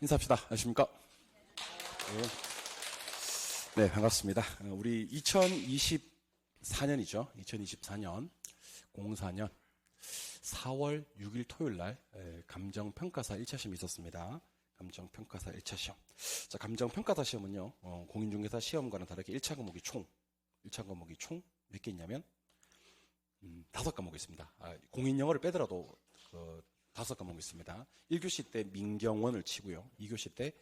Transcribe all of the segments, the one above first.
인사합시다. 안녕하십니까? 네, 반갑습니다. 우리 2024년이죠. 2024년, 04년 4월 6일 토요일 날 감정평가사 1차 시험이 있었습니다. 감정평가사 1차 시험. 자, 감정평가사 시험은요, 공인중개사 시험과는 다르게 1차 과목이 총 몇 개 있냐면, 5과목이 있습니다. 공인영어를 빼더라도, 5과목이 있습니다. 1교시 때 민경원을 치고요. 2교시 때,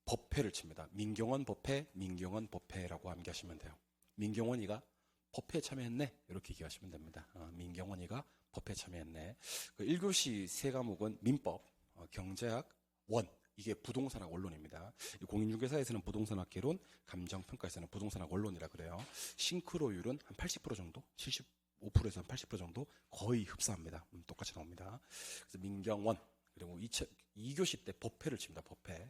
법회를 칩니다. 민경원 법회라고 암기하시면 돼요. 민경원이가 법회에 참여했네. 이렇게 기억하시면 됩니다. 민경원이가 법회에 참여했네. 그 1교시 3과목은 민법, 경제학, 원. 이게 부동산학 원론입니다. 공인중개사에서는 부동산학개론, 감정평가에서는 부동산학 원론이라 그래요. 싱크로율은 한 80% 정도, 75%에서 한 80% 정도 거의 흡사합니다. 똑같이 나옵니다. 그래서 민경원, 그리고 2교시 때 법회를 칩니다. 법회.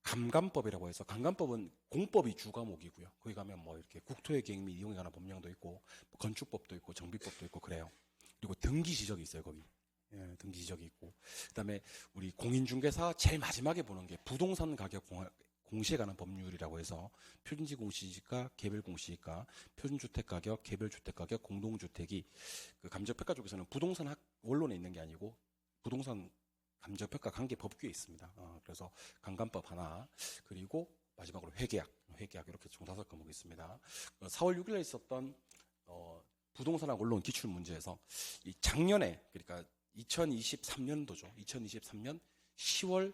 감감법이라고 해서, 감감법은 공법이 주과목이고요. 거기 가면 뭐 이렇게 국토의 계획 및 이용에 관한 법령도 있고, 건축법도 있고, 정비법도 있고 그래요. 그리고 등기 지적이 있어요, 거기. 예, 등기 지적이 있고. 그 다음에 우리 공인중개사 제일 마지막에 보는 게 부동산 가격 공시에 관한 법률이라고 해서 표준지 공시지가, 개별 공시지가, 표준주택 가격, 개별 주택 가격, 공동주택이 그 감정평가 쪽에서는 부동산 원론에 있는 게 아니고 부동산 감정평가 관계 법규에 있습니다. 그래서 감감법 하나, 그리고 마지막으로 회계학 이렇게 총 5과목이 있습니다. 4월 6일에 있었던 부동산학 원론 기출 문제에서 이 작년에, 그러니까 2023년도죠. 2023년 10월,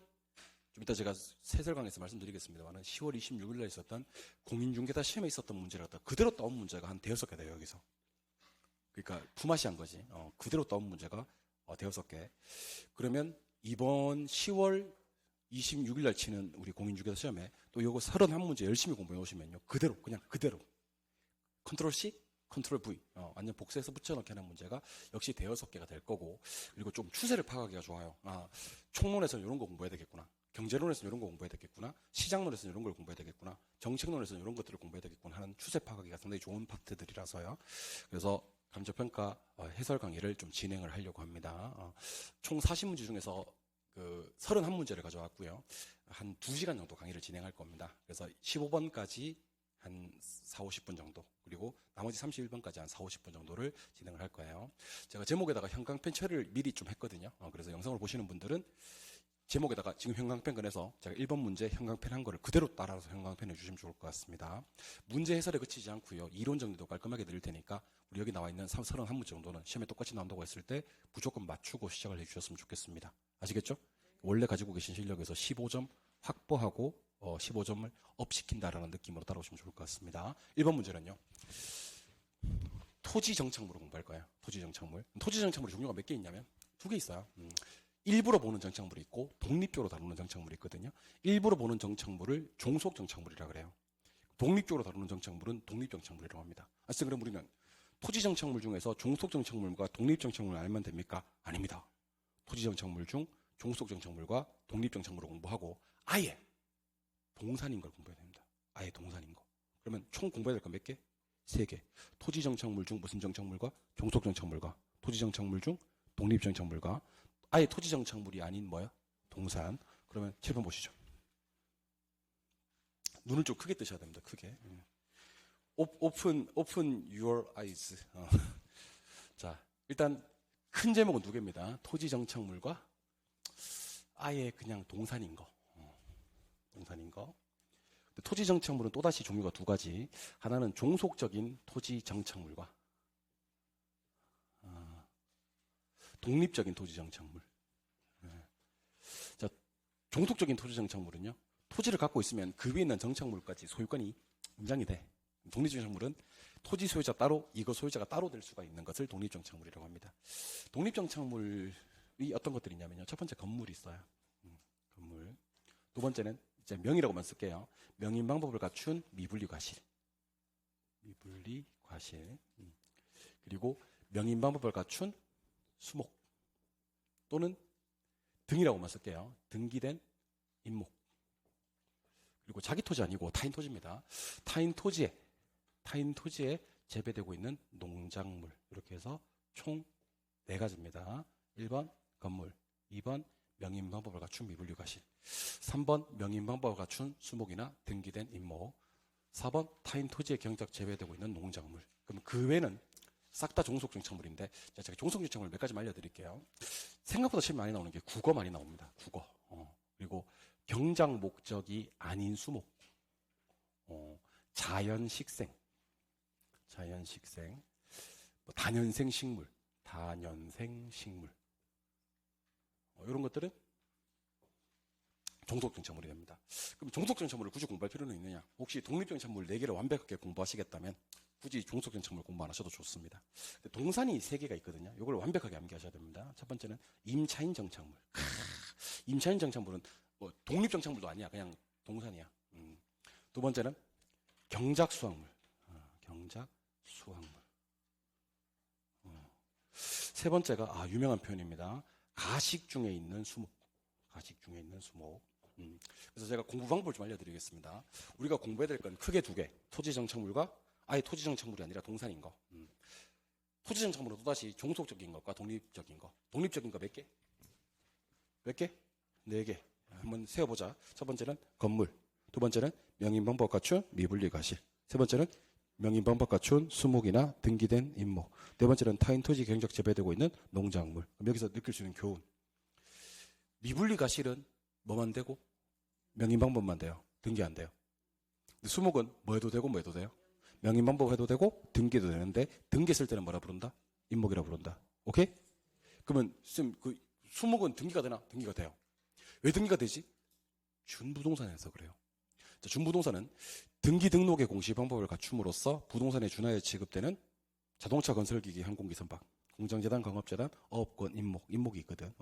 좀 이따 제가 세설강에서 말씀드리겠습니다만 10월 26일 날 있었던 공인중개사 시험에 있었던 문제를 갖다 그대로 따온 문제가 한 5개 돼요, 여기서. 그러니까 품앗이한 거지. 그대로 따온 문제가 5개. 그러면 이번 10월 26일 날 치는 우리 공인중개사 시험에 또 요거 31문제 열심히 공부해 오시면요. 그냥 그대로. 컨트롤 C, 컨트롤 V. 완전 복사해서 붙여넣기 하는 문제가 역시 5개가 될 거고, 그리고 좀 추세를 파악하기가 좋아요. 총론에서는 이런 거 공부해야 되겠구나. 경제론에서는 이런 거 공부해야 되겠구나. 시장론에서는 이런 걸 공부해야 되겠구나. 정책론에서는 이런 것들을 공부해야 되겠구나 하는 추세 파악하기가 상당히 좋은 파트들이라서요. 그래서 감정평가 해설 강의를 좀 진행을 하려고 합니다. 총 40문제 중에서 그 31문제를 가져왔고요. 한 2시간 정도 강의를 진행할 겁니다. 그래서 15번까지 한 4, 50분 정도, 그리고 나머지 31번까지 한 4, 50분 정도를 진행을 할 거예요. 제가 제목에다가 형광펜 처리를 미리 좀 했거든요. 그래서 영상을 보시는 분들은 제목에다가 지금 형광펜 꺼내서 제가 1번 문제 형광펜 한 거를 그대로 따라서 형광펜 해주시면 좋을 것 같습니다. 문제 해설에 그치지 않고요. 이론 정리도 깔끔하게 드릴 테니까 우리 여기 나와 있는 31문제 정도는 시험에 똑같이 나온다고 했을 때 무조건 맞추고 시작을 해주셨으면 좋겠습니다. 아시겠죠? 원래 가지고 계신 실력에서 15점 확보하고 15점을 업시킨다라는 느낌으로 따라오시면 좋을 것 같습니다. 1번 문제는요. 토지정착물을 공부할 거예요. 토지정착물. 토지정착물의 종류가 몇 개 있냐면 2개 있어요. 일부러 보는 정착물이 있고 독립적으로 다루는 정착물이 있거든요. 일부러 보는 정착물을 종속정착물이라고 그래요. 독립적으로 다루는 정착물은 독립정착물이라고 합니다. 그럼 우리는 토지정착물 중에서 종속정착물과 독립정착물을 알면 됩니까? 아닙니다. 토지정착물 중 종속정착물과 독립정착물을 공부하고 아예 동산인 걸 공부해야 됩니다. 아예 동산인 거. 그러면 총 공부해야 될 건 몇 개? 3개. 토지정착물 중 무슨 정착물과 종속정착물과 토지정착물 중 독립정착물과 아예 토지정착물이 아닌 뭐야? 동산. 그러면 7번 보시죠. 눈을 좀 크게 뜨셔야 됩니다. 크게. Open your eyes. 자, 일단 큰 제목은 2개입니다. 토지정착물과 아예 그냥 동산인 거. 동산인 거. 토지정착물은 또다시 종류가 2가지. 하나는 종속적인 토지정착물과 독립적인 토지정착물. 자, 종속적인 토지정착물은요. 토지를 갖고 있으면 그 위에 있는 정착물까지 소유권이 인정이 돼. 독립정착물은 토지 소유자 따로, 이거 소유자가 따로 될 수가 있는 것을 독립정착물이라고 합니다. 독립정착물이 어떤 것들이 있냐면요. 첫 번째 건물이 있어요. 건물. 2번째는 이제 명의라고만 쓸게요. 명인 방법을 갖춘 미분리 과실. 미분리 과실. 그리고 명인 방법을 갖춘 수목. 또는 등이라고만 쓸게요. 등기된 임목. 그리고 자기 토지 아니고 타인 토지입니다. 타인 토지에 재배되고 있는 농작물. 이렇게 해서 총 4가지입니다. 1번 건물, 2번 명인방법을 갖춘 미분류가실. 3번 명인방법을 갖춘 수목이나 등기된 임목. 4번 타인 토지에 경작 재배되고 있는 농작물. 그럼 그 외에는 싹 다 종속정착물인데 제가 종속정착물 몇 가지 알려드릴게요. 생각보다 제일 많이 나오는 게 국어 많이 나옵니다. 국어. 그리고 경작 목적이 아닌 수목. 자연식생. 뭐 다년생 식물. 이런 것들은 종속정착물이 됩니다. 그럼 종속정착물을 굳이 공부할 필요는 있느냐? 혹시 독립정착물 4개를 완벽하게 공부하시겠다면 굳이 종속정착물 공부 안 하셔도 좋습니다. 동산이 3개가 있거든요. 이걸 완벽하게 암기하셔야 됩니다. 첫 번째는 임차인 정착물. 임차인 정착물은 뭐 독립정착물도 아니야. 그냥 동산이야. 두 번째는 경작수확물. 경작수확물. 세 번째가 유명한 표현입니다. 가식 중에 있는 수목. 그래서 제가 공부 방법을 좀 알려드리겠습니다. 우리가 공부해야 될 건 크게 2개. 토지정착물과 아예 토지정착물이 아니라 동산인 거. 토지정착물은 또다시 종속적인 것과 독립적인 거. 독립적인 거 몇 개? 4개. 한번 세어보자. 첫 번째는 건물. 두 번째는 명인방법 갖춘 미분류가실. 세 번째는 명인방법 갖춘 수목이나 등기된 임목. 네 번째는 타인 토지 경작 재배되고 있는 농작물. 그럼 여기서 느낄 수 있는 교훈. 미분류가실은 뭐만 되고? 명인방법만 돼요. 등기 안 돼요. 근데 수목은 뭐 해도 되고 뭐 해도 돼요? 명인방법 해도 되고 등기도 되는데 등기 쓸 때는 뭐라 부른다? 임목이라 부른다. 오케이? 그러면 그 수목은 등기가 되나? 등기가 돼요. 왜 등기가 되지? 준부동산에서 그래요. 자, 준부동산은 등기 등록의 공시 방법을 갖춤으로써 부동산에 준하여 지급되는 자동차 건설기기 항공기 선박, 공장재단, 강업재단, 어업권, 임목이 있거든.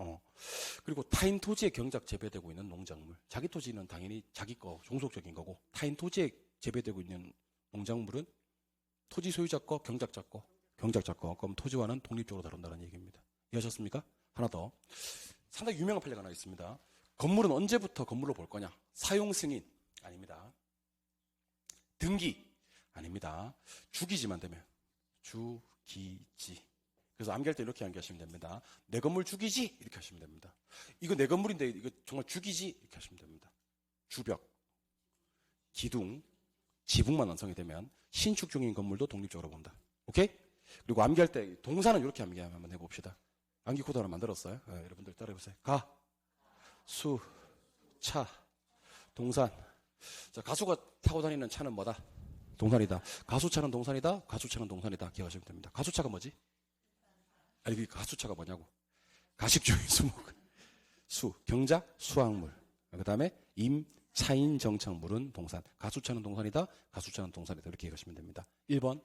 그리고 타인 토지에 경작 재배되고 있는 농작물. 자기 토지는 당연히 자기 거, 종속적인 거고, 타인 토지에 재배되고 있는 농작물은 토지 소유자 거, 경작자 거. 그럼 토지와는 독립적으로 다룬다는 얘기입니다. 이해하셨습니까? 하나 더. 상당히 유명한 판례가 하나 있습니다. 건물은 언제부터 건물로 볼 거냐? 사용 승인. 아닙니다. 등기. 아닙니다. 주기지만 되면. 주기지. 그래서 암기할 때 이렇게 암기하시면 됩니다. 내 건물 주기지? 이렇게 하시면 됩니다. 이거 내 건물인데 이거 정말 주기지? 이렇게 하시면 됩니다. 주벽, 기둥, 지붕만 완성이 되면 신축 중인 건물도 독립적으로 본다. 오케이? 그리고 암기할 때 동사는 이렇게 암기 한번 해봅시다. 암기 코드 하나 만들었어요. 여러분들 따라해보세요. 가, 수, 차, 동산. 자, 가수가 타고 다니는 차는 뭐다? 동산이다. 가수차는 동산이다. 가수차는 동산이다. 기억하시면 됩니다. 가수차가 뭐지? 아니, 그 가수차가 뭐냐고. 가식주의 수목. 수, 경작, 수확물. 그 다음에 임차인 정착물은 동산. 가수차는 동산이다. 가수차는 동산이다. 이렇게 기억하시면 됩니다. 1번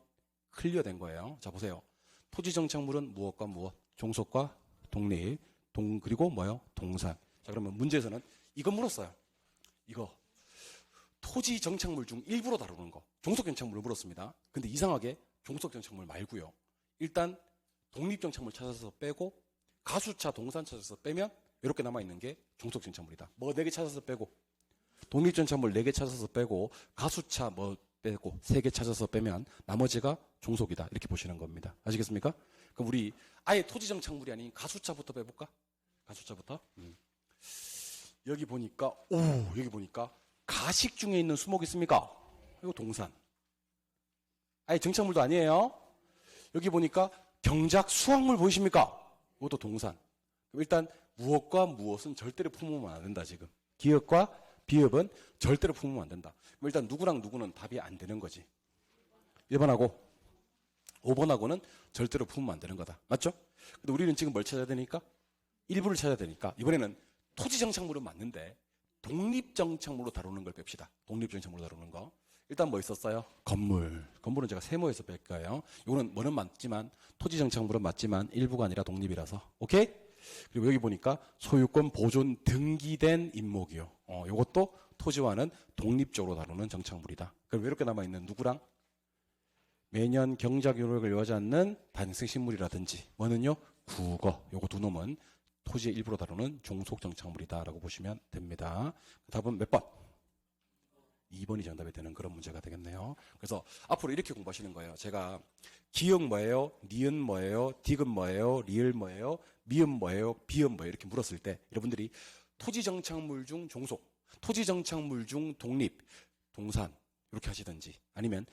클리어된 거예요. 자, 보세요. 토지 정착물은 무엇과 무엇? 종속과 독립. 그리고 뭐요? 동산. 자, 그러면 문제에서는 이거 물었어요. 이거. 토지 정착물 중 일부로 다루는 거. 종속 정착물을 물었습니다. 근데 이상하게 종속 정착물 말고요. 일단 독립 정착물 찾아서 빼고 가수차, 동산 찾아서 빼면 이렇게 남아있는 게 종속 정착물이다. 뭐 4개 찾아서 빼고 독립 정착물 4개 찾아서 빼고 가수차 뭐 빼고 3개 찾아서 빼면 나머지가 종속이다. 이렇게 보시는 겁니다. 아시겠습니까? 그럼 우리 아예 토지 정착물이 아닌 가수차부터 빼볼까? 가수차부터. 여기 보니까 가식 중에 있는 수목이 있습니까? 이거 동산. 아예 정착물도 아니에요. 여기 보니까 경작 수확물 보이십니까? 이것도 동산. 일단 무엇과 무엇은 절대로 품으면 안 된다. 지금 기업과 비업은 절대로 품으면 안 된다. 일단 누구랑 누구는 답이 안 되는 거지. 1번하고 5번하고는 절대로 품으면 안 되는 거다. 맞죠? 근데 우리는 지금 뭘 찾아야 되니까? 일부를 찾아야 되니까 이번에는 토지 정착물은 맞는데 독립정착물로 다루는 걸 뺍시다. 독립정착물로 다루는 거. 일단 뭐 있었어요? 건물은 제가 세모에서 뺄 거예요. 이거는 뭐는 맞지만 토지정착물은 맞지만 일부가 아니라 독립이라서. 오케이? 그리고 여기 보니까 소유권 보존 등기된 임목이요. 이것도 토지와는 독립적으로 다루는 정착물이다. 그럼 왜 이렇게 남아있는 누구랑? 매년 경작 요력을 요하지 않는 단생식물이라든지 뭐는요? 국어. 요거 두 놈은 토지의 일부로 다루는 종속 정착물이다라고 보시면 됩니다. 답은 몇 번? 2번이 정답이 되는 그런 문제가 되겠네요. 그래서 앞으로 이렇게 공부하시는 거예요. 제가 기역 뭐예요? 니은 뭐예요? 디귿 뭐예요? 리을 뭐예요? 미음 뭐예요? 비음 뭐예요? 이렇게 물었을 때 여러분들이 토지정착물 중 종속, 토지정착물 중 독립, 동산 이렇게 하시든지 아니면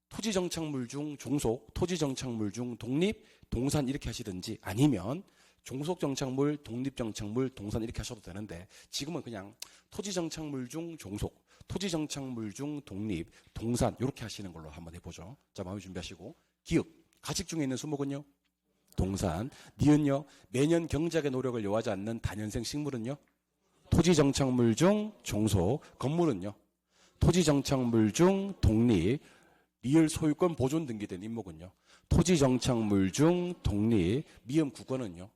토지정착물 중 종속, 토지정착물 중 독립, 동산 이렇게 하시든지 아니면 종속정착물, 독립정착물, 동산 이렇게 하셔도 되는데 지금은 그냥 토지정착물 중 종속, 토지정착물 중 독립, 동산 이렇게 하시는 걸로 한번 해보죠. 자, 마음의 준비하시고 기역, 가식 중에 있는 수목은요? 동산. 니은요? 매년 경작의 노력을 요하지 않는 단연생 식물은요? 토지정착물 중 종속. 건물은요? 토지정착물 중 독립. 리을 소유권 보존 등기된 임목은요? 토지정착물 중 독립. 미음 국어는요?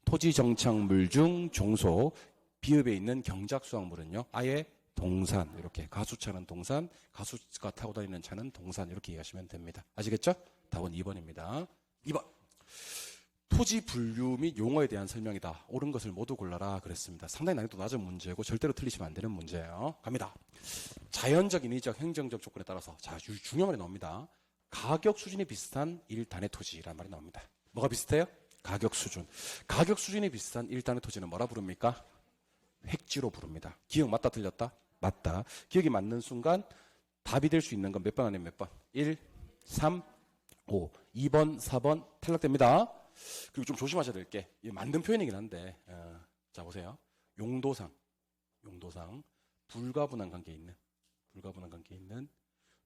토지정착물 중 종속. 비읍에 있는 경작수확물은요? 아예 동산. 이렇게 가수차는 동산, 가수가 타고 다니는 차는 동산 이렇게 이해하시면 됩니다. 아시겠죠? 답은 2번입니다. 2번. 토지 분류 및 용어에 대한 설명이다. 옳은 것을 모두 골라라 그랬습니다. 상당히 난이도 낮은 문제고 절대로 틀리시면 안 되는 문제예요. 갑니다. 자연적, 인위적, 행정적 조건에 따라서 자 중요한 말이 나옵니다. 가격 수준이 비슷한 1단의 토지라는 말이 나옵니다. 뭐가 비슷해요? 가격 수준. 가격 수준이 비슷한 1단의 토지는 뭐라 부릅니까? 획지로 부릅니다. 기억 맞다 틀렸다? 맞다. 기억이 맞는 순간 답이 될 수 있는 건 몇 번 아니면 몇 번? 1, 3, 5, 2번, 4번 탈락됩니다. 그리고 좀 조심하셔야 될 게 만든 표현이긴 한데 자 보세요. 용도상 불가분한 관계에 있는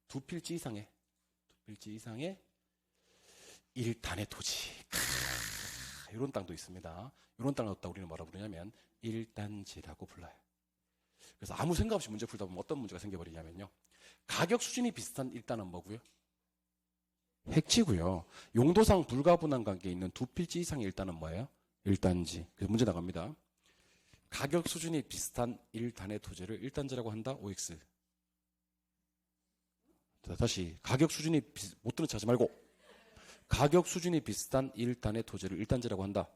두 필지 이상의 1단의 토지. 이런 땅도 있습니다. 이런 땅을 갖다 우리는 뭐라 부르냐면 1단지라고 불러요. 그래서 아무 생각 없이 문제 풀다 보면 어떤 문제가 생겨버리냐면요. 가격 수준이 비슷한 1단은 뭐고요? 획지고요. 용도상 불가분한 관계에 있는 두 필지 이상의 1단은 뭐예요? 1단지. 그래서 문제 나갑니다. 가격 수준이 비슷한 1단의 토지를 1단지라고 한다. OX. 다시 가격 수준이 못 들은 척 하지 말고 가격 수준이 비슷한 1단의 토지를 1단지라고 한다.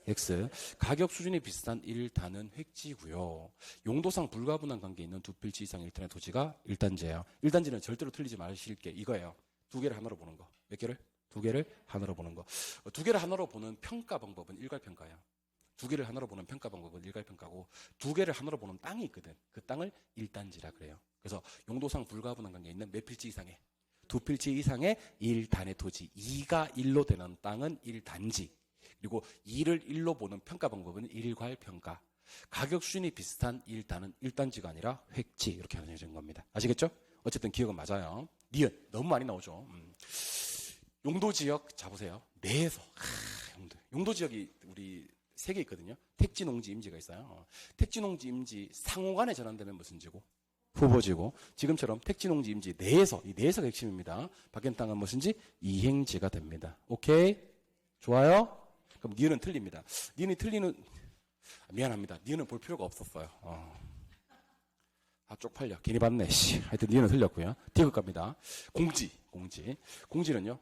X. 가격 수준이 비슷한 1단은 획지고요. 용도상 불가분한 관계에 있는 두 필지 이상 1단의 토지가 1단지예요. 1단지는 절대로 틀리지 마실 게 이거예요. 두 개를 하나로 보는 거. 몇 개를? 두 개를 하나로 보는 거. 두 개를 하나로 보는 평가 방법은 일괄평가예요. 두 개를 하나로 보는 평가 방법은 일괄평가고 두 개를 하나로 보는 땅이 있거든. 그 땅을 1단지라 그래요. 그래서 용도상 불가분한 관계에 있는 몇 필지 이상의 두 필지 이상의 1단의 토지 2가 1로 되는 땅은 1단지. 그리고 2를 1로 보는 평가 방법은 일괄평가. 가격 수준이 비슷한 1단은 1단지가 아니라 획지 이렇게 나뉘어진 겁니다. 아시겠죠? 어쨌든 기억은 맞아요. 니은 너무 많이 나오죠. 용도지역 잡으세요. 내에서 용도지역이 우리 3개 있거든요. 택지, 농지, 임지가 있어요. 택지, 농지, 임지 상호간에 전환되면 무슨 지고? 후보지고 지금처럼 택지, 농지, 임지 내에서 이 내에서가 핵심입니다. 바뀐 땅은 무슨지? 이행지가 됩니다. 오케이? 좋아요? 그럼 니은은 틀립니다. 니은이 틀리는 미안합니다. 니은은 볼 필요가 없었어요. 쪽팔려. 괜히 봤네. 하여튼 니은은 틀렸고요. 디귿 갑니다. 공지는요.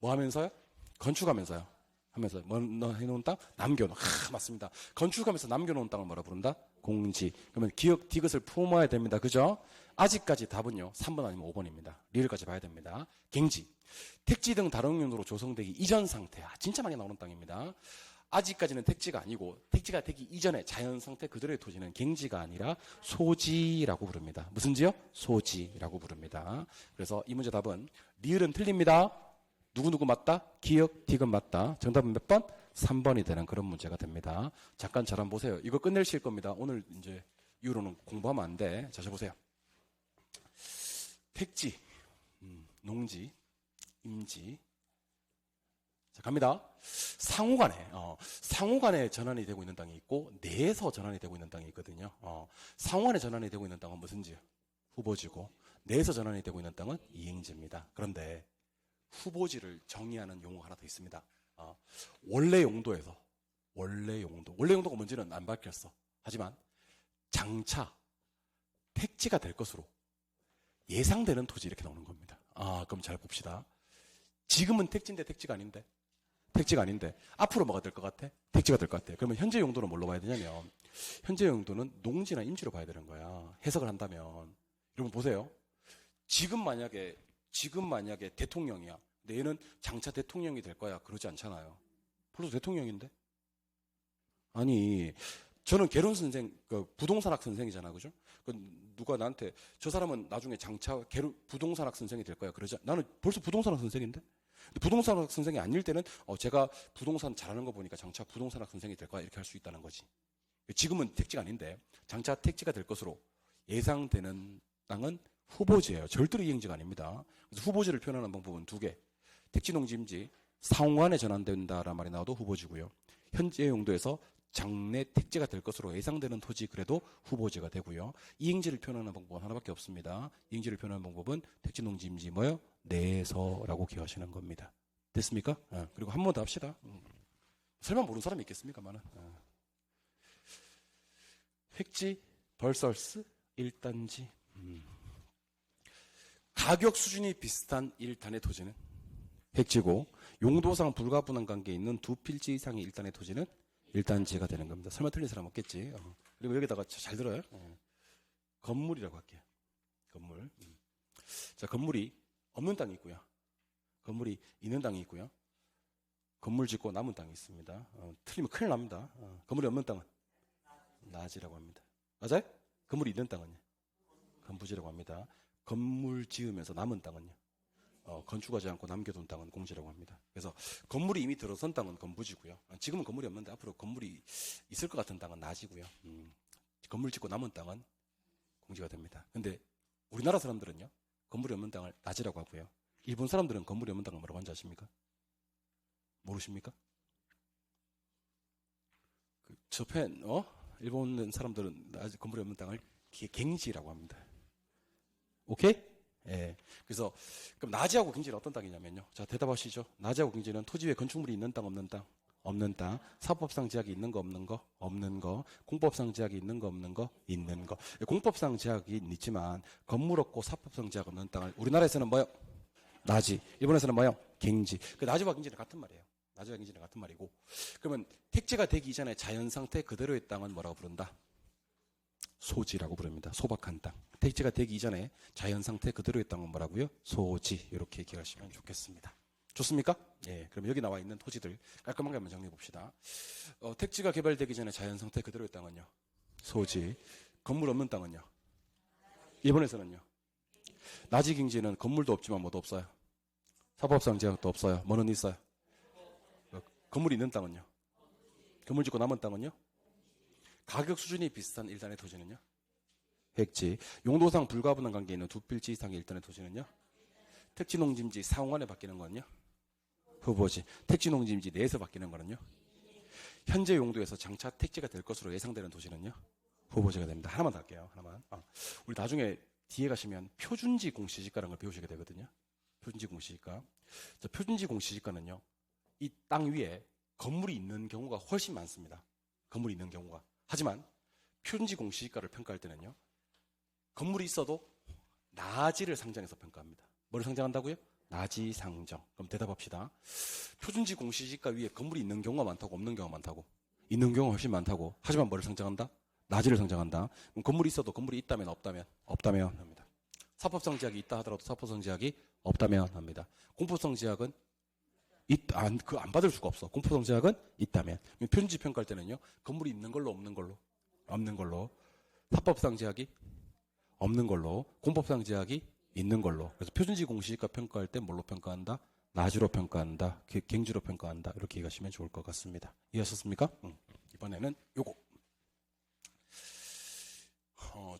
뭐 하면서요? 건축하면서요. 하면서 뭐 해놓은 땅? 남겨놓은. 맞습니다. 건축하면서 남겨놓은 땅을 뭐라 부른다? 공지. 그러면 기억 디귿을 품어야 됩니다. 그죠? 아직까지 답은요. 3번 아니면 5번입니다. 리을까지 봐야 됩니다. 갱지. 택지 등 다른 용도로 조성되기 이전 상태. 진짜 많이 나오는 땅입니다. 아직까지는 택지가 아니고 택지가 되기 이전에 자연 상태 그대로의 토지는 갱지가 아니라 소지라고 부릅니다. 무슨 지요? 소지라고 부릅니다. 그래서 이 문제 답은 리을은 틀립니다. 누구누구 맞다? 기역, 디귿 맞다. 정답은 몇 번? 3번이 되는 그런 문제가 됩니다. 잠깐 잘 한번 보세요. 이거 끝내실 겁니다. 오늘 이제 이후로는 공부하면 안 돼. 자, 보세요. 택지, 농지, 임지. 자, 갑니다. 상호간에 전환이 되고 있는 땅이 있고 내에서 전환이 되고 있는 땅이 있거든요. 상호간에 전환이 되고 있는 땅은 무슨지? 후보지고 내에서 전환이 되고 있는 땅은 이행지입니다. 그런데 후보지를 정의하는 용어가 하나 더 있습니다. 원래 용도가 뭔지는 안 밝혔어. 하지만 장차 택지가 될 것으로 예상되는 토지 이렇게 나오는 겁니다. 그럼 잘 봅시다. 지금은 택지인데 택지가 아닌데 앞으로 뭐가 될 것 같아? 택지가 될 것 같아. 그러면 현재 용도는 뭘로 봐야 되냐면 현재 용도는 농지나 임지로 봐야 되는 거야. 해석을 한다면 여러분 보세요. 지금 만약에 대통령이야. 근데 얘는 장차 대통령이 될 거야. 그러지 않잖아요. 벌써 대통령인데? 아니, 저는 개론 선생, 부동산학 선생이잖아, 그죠? 누가 나한테 저 사람은 나중에 장차 부동산학 선생이 될 거야. 그러지? 나는 벌써 부동산학 선생인데? 근데 부동산학 선생이 아닐 때는 제가 부동산 잘하는 거 보니까 장차 부동산학 선생이 될 거야. 이렇게 할 수 있다는 거지. 지금은 택지가 아닌데 장차 택지가 될 것으로 예상되는 땅은 후보지예요. 절대로 이행지가 아닙니다. 그래서 후보지를 표현하는 방법은 두 개. 택지 농지임지 상호간에 전환된다라는 말이 나와도 후보지고요. 현재 용도에서 장래 택지가 될 것으로 예상되는 토지 그래도 후보지가 되고요. 이행지를 표현하는 방법은 하나밖에 없습니다. 이행지를 표현하는 방법은 택지 농지임지 뭐요? 내에서라고 기억하시는 겁니다. 됐습니까? 그리고 한 번 더 합시다. 설마 모르는 사람이 있겠습니까만은. 획지, 벌설스, 1단지. 가격 수준이 비슷한 1단의 토지는 획지고 용도상 불가분한 관계에 있는 두 필지 이상의 1단의 토지는 1단지가 되는 겁니다. 설마 틀린 사람 없겠지. 그리고 여기다가 잘 들어요. 건물이라고 할게요. 건물. 자, 건물이 없는 땅이 있고요. 건물이 있는 땅이 있고요. 건물 짓고 남은 땅이 있습니다. 틀리면 큰일 납니다. 건물이 없는 땅은 나지라고 합니다. 맞아요? 건물이 있는 땅은요? 건부지라고 합니다. 건물 지으면서 남은 땅은요? 건축하지 않고 남겨둔 땅은 공지라고 합니다. 그래서 건물이 이미 들어선 땅은 건부지고요. 지금은 건물이 없는데 앞으로 건물이 있을 것 같은 땅은 나지고요. 건물 짓고 남은 땅은 공지가 됩니다. 근데 우리나라 사람들은요, 건물이 없는 땅을 나지라고 하고요. 일본 사람들은 건물이 없는 땅을 뭐라고 하는지 아십니까? 모르십니까? 저편, 일본 사람들은 건물이 없는 땅을 갱지라고 합니다. 오케이? 예. 그래서, 그럼 나지하고 갱지는 어떤 땅이냐면요. 자, 대답하시죠. 나지하고 갱지는 토지 위에 건축물이 있는 땅, 없는 땅? 없는 땅. 사법상 제약이 있는 거, 없는 거? 없는 거. 공법상 제약이 있는 거, 없는 거? 있는 거. 공법상 제약이 있지만, 건물 없고 사법상 제약 없는 땅을 우리나라에서는 뭐요? 나지. 일본에서는 뭐요? 갱지. 그 나지와 갱지는 같은 말이에요. 나지와 갱지는 같은 말이고. 그러면 택지가 되기 이전에 자연 상태 그대로의 땅은 뭐라고 부른다? 소지라고 부릅니다. 소박한 땅. 택지가 되기 이전에 자연 상태 그대로의 땅은 뭐라고요? 소지. 이렇게 기억하시면 좋겠습니다. 좋습니까? 예. 그럼 여기 나와 있는 토지들 깔끔하게 한번 정리해 봅시다. 택지가 개발되기 전에 자연 상태 그대로의 땅은요? 소지. 건물 없는 땅은요? 일본에서는요? 나지 갱지는 건물도 없지만 뭐도 없어요? 사법상 제약도 없어요. 뭐는 있어요? 건물이 있는 땅은요? 건물 짓고 남은 땅은요? 가격 수준이 비슷한 1단의 토지는요? 획지. 용도상 불가분한 관계에 있는 두 필지 이상의 1단의 토지는요? 택지 농지임지 상호간에 바뀌는 거는요? 후보지. 택지 농지임지 내에서 바뀌는 거는요? 현재 용도에서 장차 택지가 될 것으로 예상되는 토지는요? 후보지가 됩니다. 하나만 더 할게요. 하나만. 우리 나중에 뒤에 가시면 표준지 공시지가라는 걸 배우시게 되거든요. 표준지 공시지가. 자, 표준지 공시지가는요. 이 땅 위에 건물이 있는 경우가 훨씬 많습니다. 건물이 있는 경우가. 하지만 표준지 공시지가를 평가할 때는요. 건물이 있어도 나지를 상정해서 평가합니다. 뭐를 상정한다고요? 나지 상정. 그럼 대답합시다. 표준지 공시지가 위에 건물이 있는 경우가 많다고 없는 경우가 많다고? 있는 경우가 훨씬 많다고. 하지만 뭐를 상정한다? 나지를 상정한다. 그럼 건물이 있어도 건물이 있다면 없다면? 없다면 합니다. 사법상 제약이 있다 하더라도 사법상 제약이 없다면 합니다. 공법상 제약은 안 받을 수가 없어. 공법상 제약은 있다면. 표준지 평가할 때는요. 건물이 있는 걸로 없는 걸로? 없는 걸로. 사법상 제약이 없는 걸로. 공법상 제약이 있는 걸로. 그래서 표준지 공시지가 평가할 때 뭘로 평가한다? 나지로 평가한다. 갱지로 평가한다. 이렇게 얘기하시면 좋을 것 같습니다. 이해하셨습니까? 이번에는 요거.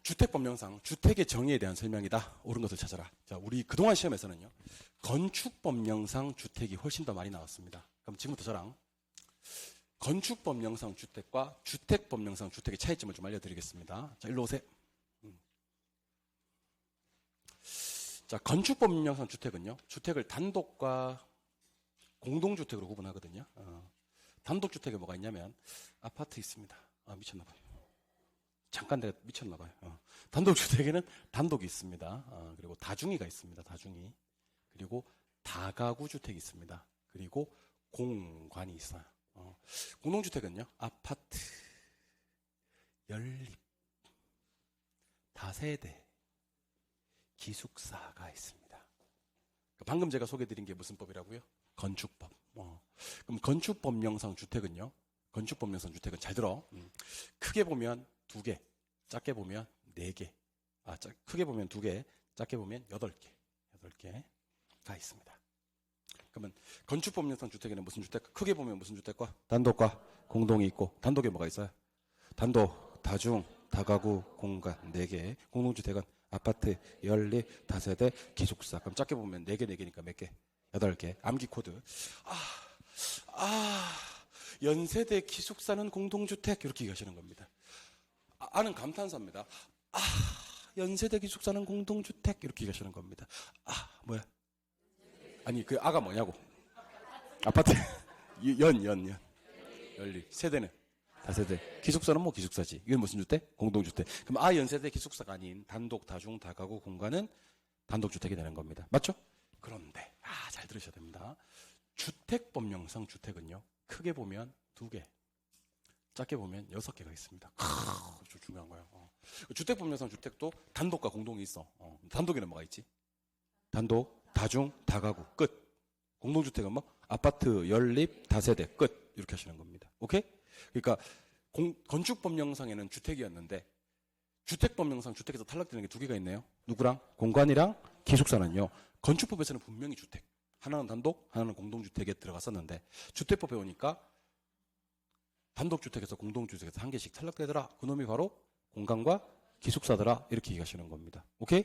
주택법령상 주택의 정의에 대한 설명이다. 옳은 것을 찾아라. 자, 우리 그동안 시험에서는요. 건축법령상 주택이 훨씬 더 많이 나왔습니다. 그럼 지금부터 저랑 건축법령상 주택과 주택법령상 주택의 차이점을 좀 알려드리겠습니다. 자, 일로 오세요. 자, 건축법령상 주택은요. 주택을 단독과 공동주택으로 구분하거든요. 단독주택에 뭐가 있냐면 아파트 있습니다. 미쳤나봐요. 잠깐 내가 미쳤나봐요. 단독주택에는 단독이 있습니다. 그리고 다중이가 있습니다. 다중이. 그리고 다가구주택이 있습니다. 그리고 공관이 있어요. 공동주택은요. 아파트, 연립, 다세대, 기숙사가 있습니다. 방금 제가 소개해드린 게 무슨 법이라고요? 건축법. 그럼 건축법령상 주택은요? 건축법령상 주택은 잘 들어. 크게 보면 2개, 작게 보면 4개. 크게 보면 2개, 작게 보면 8개가 있습니다. 그러면 건축법령상 주택에는 무슨 주택? 크게 보면 무슨 주택과? 단독과 공동이 있고, 단독에 뭐가 있어요? 단독, 다중, 다가구, 공간 4개. 공동주택은 아파트, 연립, 다세대, 기숙사. 그럼 작게 보면 4개, 4개니까 몇 개? 8개. 암기 코드. 연세대 기숙사는 공동주택. 이렇게 얘기하시는 겁니다. 아는 감탄사입니다. 연세대 기숙사는 공동주택. 이렇게 얘기하시는 겁니다. 뭐야? 아니, 그 아가 뭐냐고? 아파트. 연립. 세대는? 다세대. 기숙사는 뭐 기숙사지. 이건 무슨 주택? 공동주택. 그럼 연세대 기숙사가 아닌 단독, 다중, 다가구, 공간은 단독주택이 되는 겁니다. 맞죠? 그런데 잘 들으셔야 됩니다. 주택법령상 주택은요, 크게 보면 2개, 작게 보면 6개가 있습니다. 아주 중요한 거예요. 주택법령상 주택도 단독과 공동이 있어. 단독에는 뭐가 있지? 단독, 다중, 다가구, 끝. 공동주택은 뭐? 아파트, 연립, 다세대, 끝. 이렇게 하시는 겁니다. 오케이? 그러니까 건축법령상에는 주택이었는데 주택법령상 주택에서 탈락되는 게 2개가 있네요. 누구랑? 공간이랑 기숙사는요. 건축법에서는 분명히 주택. 하나는 단독, 하나는 공동주택에 들어갔었는데 주택법에 오니까 단독주택에서 공동주택에서 1개씩 탈락되더라. 그놈이 바로 공간과 기숙사더라. 이렇게 얘기하시는 겁니다. 오케이?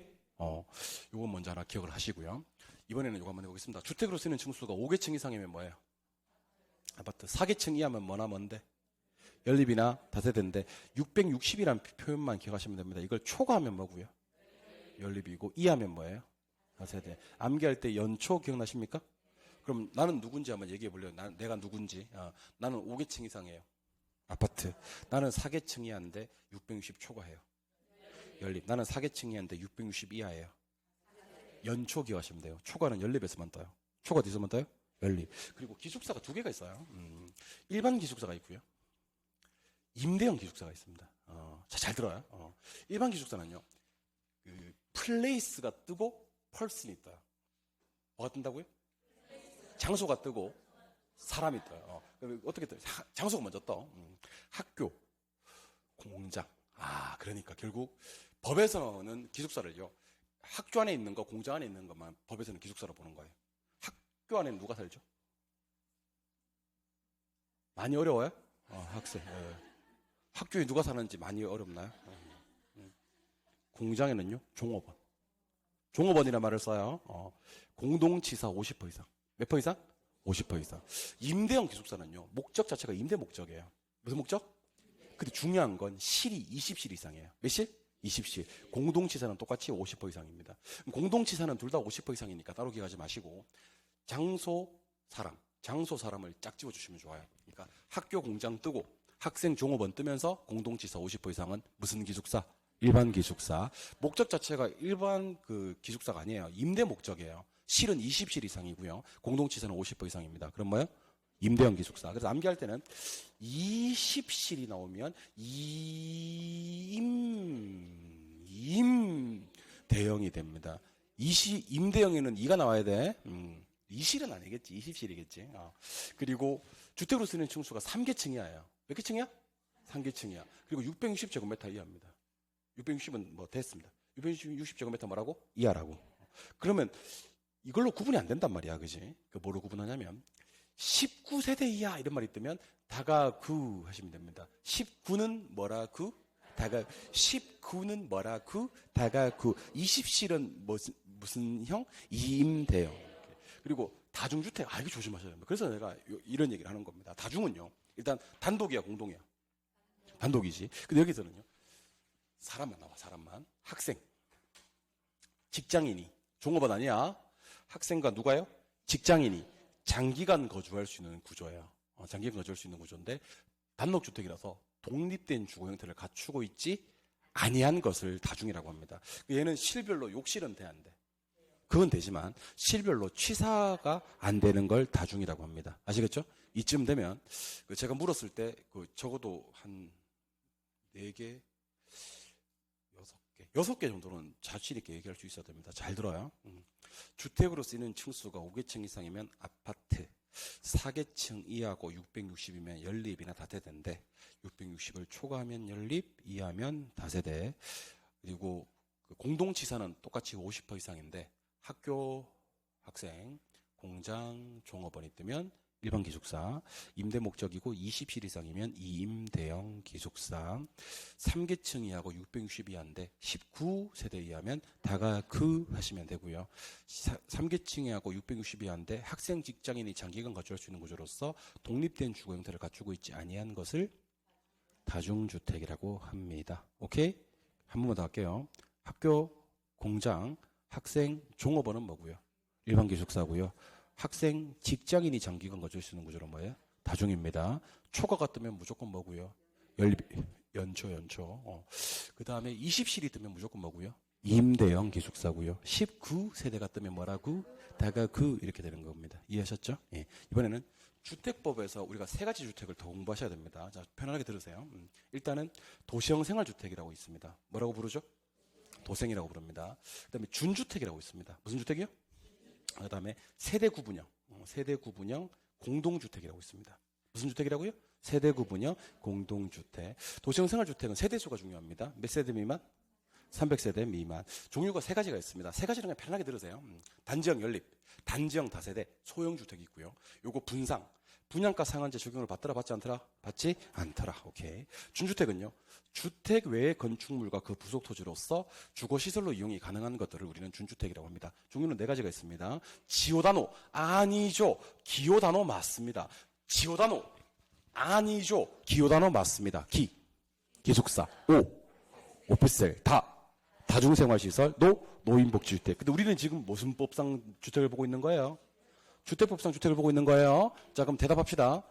요건 먼저 하나 기억을 하시고요. 이번에는 요거 한번 해보겠습니다. 주택으로 쓰는 층수가 5개층 이상이면 뭐예요? 아파트. 4개층 이하면 뭐나 뭔데? 연립이나 다세대인데 660이라는 표현만 기억하시면 됩니다. 이걸 초과하면 뭐고요? 연립이고 이하면 뭐예요? 다세대. 암기할 때 연초 기억나십니까? 그럼 나는 누군지 한번 얘기해 볼래요? 내가 누군지. 나는 5개층 이상이에요. 아파트. 나는 4개층 이하인데 660 초과해요. 연립. 나는 4개층 이하인데 660 이하예요. 연초 기억하시면 돼요. 초과는 연립에서만 떠요. 초과 어디서만 떠요? 연립. 그리고 기숙사가 2개가 있어요. 일반 기숙사가 있고요. 임대형 기숙사가 있습니다. 잘 들어요. 일반 기숙사는요, 플레이스가 뜨고 펄슨이 떠요. 뭐가 뜬다고요? 장소가 뜨고 사람이 떠요. 어떻게 떠요? 장소가 먼저 떠. 학교, 공장. 그러니까 결국 법에서는 기숙사를요, 학교 안에 있는 거, 공장 안에 있는 것만 법에서는 기숙사로 보는 거예요. 학교 안에는 누가 살죠? 많이 어려워요? 학생. 학교에 누가 사는지 많이 어렵나요? 공장에는요, 종업원. 종업원이라는 말을 써요. 공동치사 50% 이상. 몇 퍼 이상? 50% 이상. 임대형 기숙사는요, 목적 자체가 임대 목적이에요. 무슨 목적? 근데 중요한 건 실이 20실 이상이에요. 몇 실? 20실. 공동치사는 똑같이 50% 이상입니다. 공동치사는 둘 다 50% 이상이니까 따로 기억하지 마시고, 장소, 사람을 짝 집어주시면 좋아요. 그러니까 학교, 공장 뜨고 학생, 종업원 뜨면서 공동치사 50% 이상은 무슨 기숙사? 일반 기숙사. 목적 자체가 일반 기숙사가 아니에요. 임대 목적이에요. 실은 20실 이상이고요. 공동치사는 50% 이상입니다. 그럼 뭐예요? 임대형 기숙사. 그래서 암기할 때는 20실이 나오면 임대형이 됩니다. 임대형에는 2가 나와야 돼. 2실은 아니겠지. 20실이겠지. 그리고 주택으로 쓰는 층수가 3개층 이하예요. 몇 개층이야? 3개층이야. 그리고 660제곱미터 이하입니다. 660은 뭐 됐습니다. 660제곱미터 뭐라고? 이하라고. 그러면 이걸로 구분이 안 된단 말이야. 그지? 뭐로 구분하냐면 19세대 이하 이런 말이 뜨면 다가구 하시면 됩니다. 19는 뭐라구? 19는 뭐라구? 다가구. 20실은 무슨 형? 임대형. 그리고 다중주택. 이거 조심하셔야 됩니다. 그래서 내가 이런 얘기를 하는 겁니다. 다중은요, 일단 단독이야, 공동이야? 단독이지. 근데 여기서는요, 사람만 나와, 사람만. 학생, 직장인이, 종업원 아니야. 학생과 누가요? 직장인이 장기간 거주할 수 있는 구조예요. 장기간 거주할 수 있는 구조인데 단독주택이라서 독립된 주거 형태를 갖추고 있지 아니한 것을 다중이라고 합니다. 얘는 실별로 욕실은 돼, 안 돼? 그건 되지만 실별로 취사가 안 되는 걸 다중이라고 합니다. 아시겠죠? 이쯤 되면 제가 물었을 때 적어도 한 4개, 6개 6개 정도는 자신 있게 얘기할 수 있어야 됩니다. 잘 들어요. 주택으로 쓰이는 층수가 5개층 이상이면 아파트, 4개층 이하고 660이면 연립이나 다세대인데 660을 초과하면 연립, 이하면 다세대. 그리고 그 공동치사는 똑같이 50% 이상인데 학교, 학생, 공장, 종업원이 뜨면 일반 기숙사, 임대 목적이고 20실 이상이면 이임대형 기숙사, 3계층 이하고 660 이하인데 19세대 이하면 다가그 하시면 되고요. 3계층 이하고 660 이하인데 학생, 직장인이 장기간 거주할 수 있는 구조로서 독립된 주거 형태를 갖추고 있지 아니한 것을 다중주택이라고 합니다. 오케이? 한 번만 더 할게요. 학교, 공장, 학생, 종업원은 뭐고요? 일반 기숙사고요. 학생, 직장인이 장기간 거주할 수 있는 구조로 뭐예요? 다중입니다. 초과가 뜨면 무조건 뭐고요? 연초. 그 다음에 20실이 뜨면 무조건 뭐고요? 임대형 기숙사고요. 19세대가 뜨면 뭐라고? 다가구 이렇게 되는 겁니다. 이해하셨죠? 예. 이번에는 주택법에서 우리가 3가지 주택을 더 공부하셔야 됩니다. 자, 편안하게 들으세요. 일단은 도시형 생활주택이라고 있습니다. 뭐라고 부르죠? 도생이라고 부릅니다. 그 다음에 준주택이라고 있습니다. 무슨 주택이요? 그 다음에 세대 구분형 공동주택이라고 있습니다. 무슨 주택이라고요? 세대 구분형 공동주택. 도시형 생활주택은 세대수가 중요합니다. 몇 세대 미만? 300세대 미만. 종류가 3가지가 있습니다. 3가지는 그냥 편하게 들으세요. 단지형 연립, 단지형 다세대, 소형 주택이 있고요. 요거 분상, 분양가 상한제 적용을 받더라 받지 않더라? 받지 않더라. 오케이. 준주택은요, 주택 외의 건축물과 그 부속 토지로서 주거시설로 이용이 가능한 것들을 우리는 준주택이라고 합니다. 종류는 4가지가 있습니다. 지오단호, 아니죠. 기오단호 맞습니다. 지오단호, 아니죠. 기오단호 맞습니다. 기숙사, 오피스텔, 다중생활시설, 노인복지주택. 근데 우리는 지금 무슨 법상 주택을 보고 있는 거예요? 주택법상 주택을 보고 있는 거예요. 자, 그럼 대답합시다.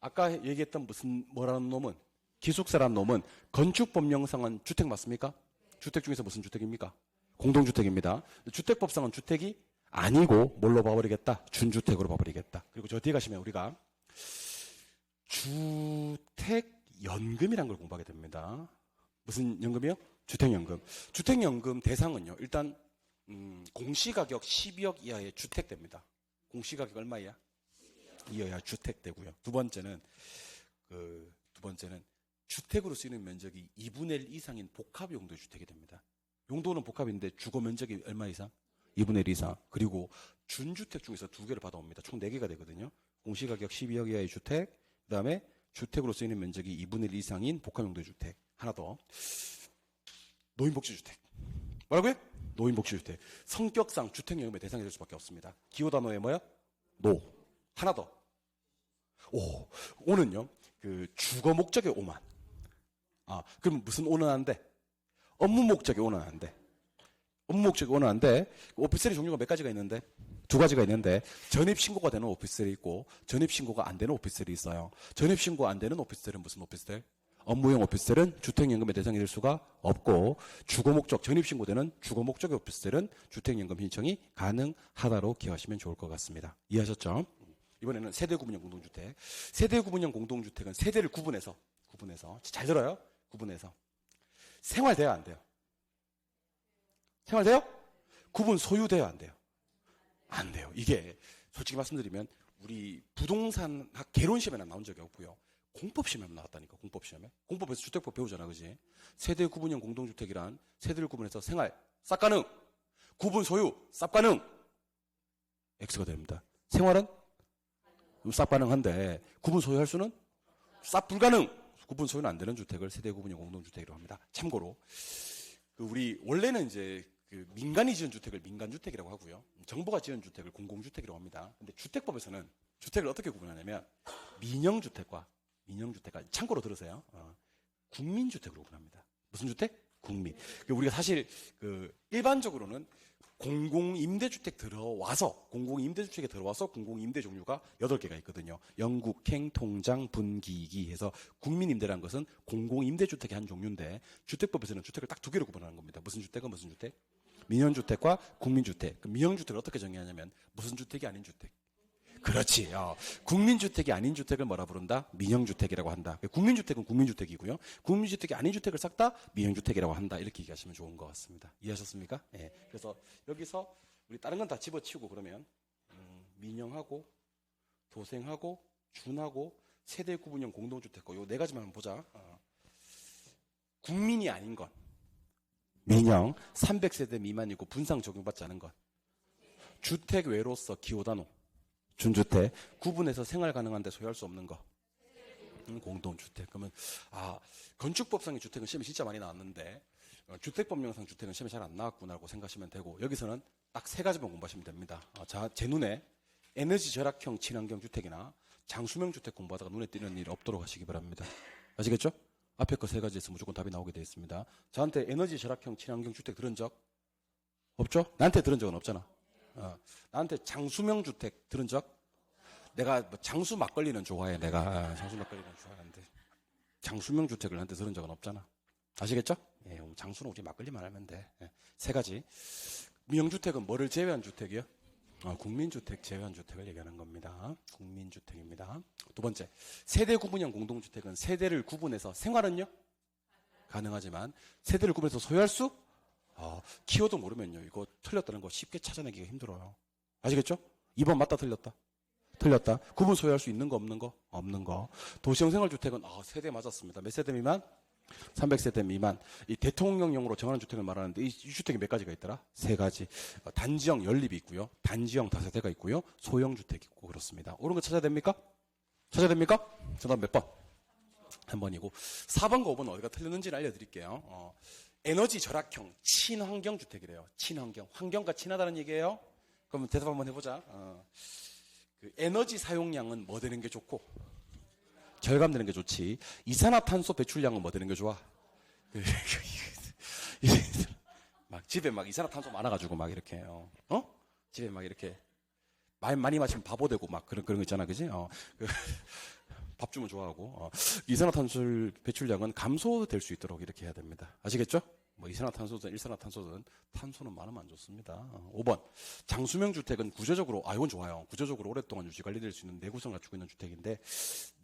아까 얘기했던 뭐라는 놈은, 기숙사라는 놈은 건축법령상은 주택 맞습니까? 주택 중에서 무슨 주택입니까? 공동주택입니다. 주택법상은 주택이 아니고 뭘로 봐버리겠다? 준주택으로 봐버리겠다. 그리고 저 뒤에 가시면 우리가 주택연금이라는 걸 공부하게 됩니다. 무슨 연금이요? 주택연금. 주택연금 대상은요, 일단 공시가격 12억 이하의 주택대입니다. 공시가격 얼마야? 이하야 주택대고요. 두 번째는 주택으로 쓰이는 면적이 2분의 1 이상인 복합용도의 주택이 됩니다. 용도는 복합인데 주거 면적이 얼마 이상? 2분의 1 이상. 그리고 준주택 중에서 2개를 받아옵니다. 총 4개가 되거든요. 공시가격 12억 이하의 주택, 그 다음에 주택으로 쓰이는 면적이 2분의 1 이상인 복합용도의 주택. 하나 더. 노인복지주택. 뭐라고요? 노인복지주택. 성격상 주택연금의 대상이 될 수밖에 없습니다. 기호단어에 뭐야? 하나 더. 오는요, 그 주거 목적의 오만. 그럼 무슨 오는 안 돼? 업무 목적의 오는 안 돼. 업무 목적의 오는 안 돼. 오피스텔의 종류가 몇 가지가 있는데? 2가지가 있는데, 전입신고가 되는 오피스텔이 있고, 전입신고가 안 되는 오피스텔이 있어요. 전입신고 안 되는 오피스텔은 무슨 오피스텔? 업무용 오피스텔은 주택연금의 대상이 될 수가 없고, 주거목적, 전입신고되는 주거목적의 오피스텔은 주택연금 신청이 가능하다로 기억하시면 좋을 것 같습니다. 이해하셨죠? 이번에는 세대구분형 공동주택. 세대구분형 공동주택은 세대를 구분해서 잘 들어요? 구분해서 생활돼야 안 돼요? 생활돼요? 구분 소유돼야 안 돼요? 안 돼요. 이게 솔직히 말씀드리면 우리 부동산학 개론시험에는 나온 적이 없고요. 공법시험에 나왔다니까. 공법에서 주택법 배우잖아, 그지? 세대 구분형 공동주택이란 세대를 구분해서 생활 싹 가능, 구분 소유 싹 가능, X가 됩니다. 생활은 싹 가능한데 구분 소유할 수는 싹 불가능. 구분 소유는 안 되는 주택을 세대 구분형 공동주택이라고 합니다. 참고로 우리 원래는 이제 민간이 지은 주택을 민간주택이라고 하고요, 정부가 지은 주택을 공공주택이라고 합니다. 근데 주택법에서는 주택을 어떻게 구분하냐면 민영주택과 참고로 들으세요. 국민주택으로 구분합니다. 무슨 주택? 국민. 우리가 사실 일반적으로는 공공임대주택에 들어와서 공공임대 종류가 8개가 있거든요. 영국행, 통장, 분기기 해서 국민임대라는 것은 공공임대주택의 한 종류인데, 주택법에서는 주택을 딱 2개로 구분하는 겁니다. 무슨 주택은 무슨 주택? 민영주택과 국민주택. 민영주택을 어떻게 정의하냐면 무슨 주택이 아닌 주택? 그렇지. 국민주택이 아닌 주택을 뭐라 부른다? 민영주택이라고 한다. 국민주택은 국민주택이고요. 국민주택이 아닌 주택을 싹 다 민영주택이라고 한다. 이렇게 얘기하시면 좋은 것 같습니다. 이해하셨습니까? 예. 그래서 여기서 우리 다른 건 다 집어치우고 그러면 민영하고 도생하고 준하고 세대 구분형 공동주택 요 네 가지만 한번 보자. 국민이 아닌 건 민영 300세대 미만이고 분상 적용받지 않은 건 주택 외로서 기호단호 준주택 구분해서 생활 가능한데 소유할 수 없는 거 공동주택. 그러면 건축법상의 주택은 시험에 진짜 많이 나왔는데 주택법령상 주택은 시험에 잘 안 나왔구나라고 생각하시면 되고 여기서는 딱 세 가지만 공부하시면 됩니다. 자, 제 눈에 에너지 절약형 친환경 주택이나 장수명 주택 공부하다가 눈에 띄는 일 없도록 하시기 바랍니다. 아시겠죠? 앞에 거 세 가지에서 무조건 답이 나오게 되어 있습니다. 저한테 에너지 절약형 친환경 주택 들은 적 없죠? 나한테 들은 적은 없잖아. 나한테 장수명 주택 들은 적? 내가 뭐 장수 막걸리는 좋아해. 내가 장수 막걸리는 좋아하는데 장수명 주택을 나한테 들은 적은 없잖아. 아시겠죠? 예, 장수는 우리 막걸리만 알면 돼. 예, 세 가지. 민영주택은 뭐를 제외한 주택이요? 국민주택 제외한 주택을 얘기하는 겁니다. 국민주택입니다. 두 번째, 세대 구분형 공동주택은 세대를 구분해서 생활은요? 가능하지만 세대를 구분해서 소유할 수? 키워드 모르면요. 이거 틀렸다는 거 쉽게 찾아내기가 힘들어요. 아시겠죠? 2번 맞다 틀렸다. 틀렸다. 구분 소유할 수 있는 거 없는 거? 없는 거. 도시형 생활주택은 세대 맞았습니다. 몇 세대 미만? 300세대 미만. 이 대통령령으로 정하는 주택을 말하는데 이 주택이 몇 가지가 있더라? 세 가지. 단지형 연립이 있고요. 단지형 다세대가 있고요. 소형 주택이 있고 그렇습니다. 옳은 거 찾아야 됩니까? 찾아야 됩니까? 정답 몇 번? 한 번이고 4번과 5번은 어디가 틀렸는지를 알려드릴게요. 에너지 절약형 친환경 주택이래요. 친환경. 환경과 친하다는 얘기예요. 그럼 대답 한번 해보자. 그 에너지 사용량은 뭐 되는 게 좋고 절감되는 게 좋지. 이산화탄소 배출량은 뭐 되는 게 좋아? 막 집에 막 이산화탄소 많아가지고 막 이렇게 집에 막 이렇게 많이 마시면 바보 되고 막 그런 거 있잖아, 그지? 밥 주면 좋아하고 이산화탄소 배출량은 감소될 수 있도록 이렇게 해야 됩니다. 아시겠죠? 뭐 이산화탄소든 일산화탄소든 탄소는 많으면 안 좋습니다. 5번 장수명 주택은 구조적으로 이건 좋아요. 구조적으로 오랫동안 유지 관리될 수 있는 내구성을 갖추고 있는 주택인데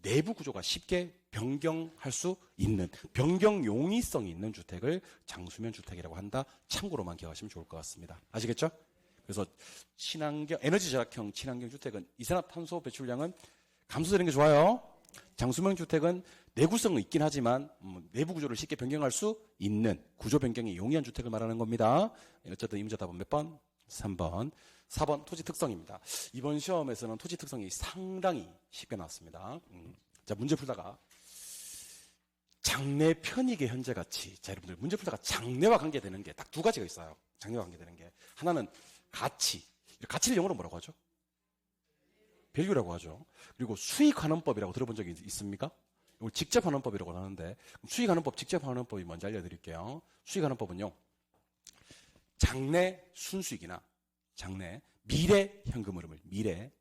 내부 구조가 쉽게 변경할 수 있는 변경 용이성이 있는 주택을 장수명 주택이라고 한다. 참고로만 기억하시면 좋을 것 같습니다. 아시겠죠? 그래서 친환경 에너지 절약형 친환경 주택은 이산화탄소 배출량은 감소되는 게 좋아요. 장수명 주택은 내구성은 있긴 하지만 내부 구조를 쉽게 변경할 수 있는 구조 변경이 용이한 주택을 말하는 겁니다. 어쨌든 이 문제 답은 몇 번? 3번. 4번 토지 특성입니다. 이번 시험에서는 토지 특성이 상당히 쉽게 나왔습니다. 자, 문제 풀다가 장래 편익의 현재가치. 자, 여러분들 문제 풀다가 장래와 관계되는 게 딱 두 가지가 있어요. 장래와 관계되는 게. 하나는 가치. 가치를 영어로 뭐라고 하죠? 밸류라고 하죠. 그리고 수익환원법이라고 들어본 적이 있습니까? 이걸 직접환원법이라고 하는데 수익환원법, 직접환원법이 뭔지 알려드릴게요. 수익환원법은요. 장래 순수익이나 장래 미래 현금 흐름을 미래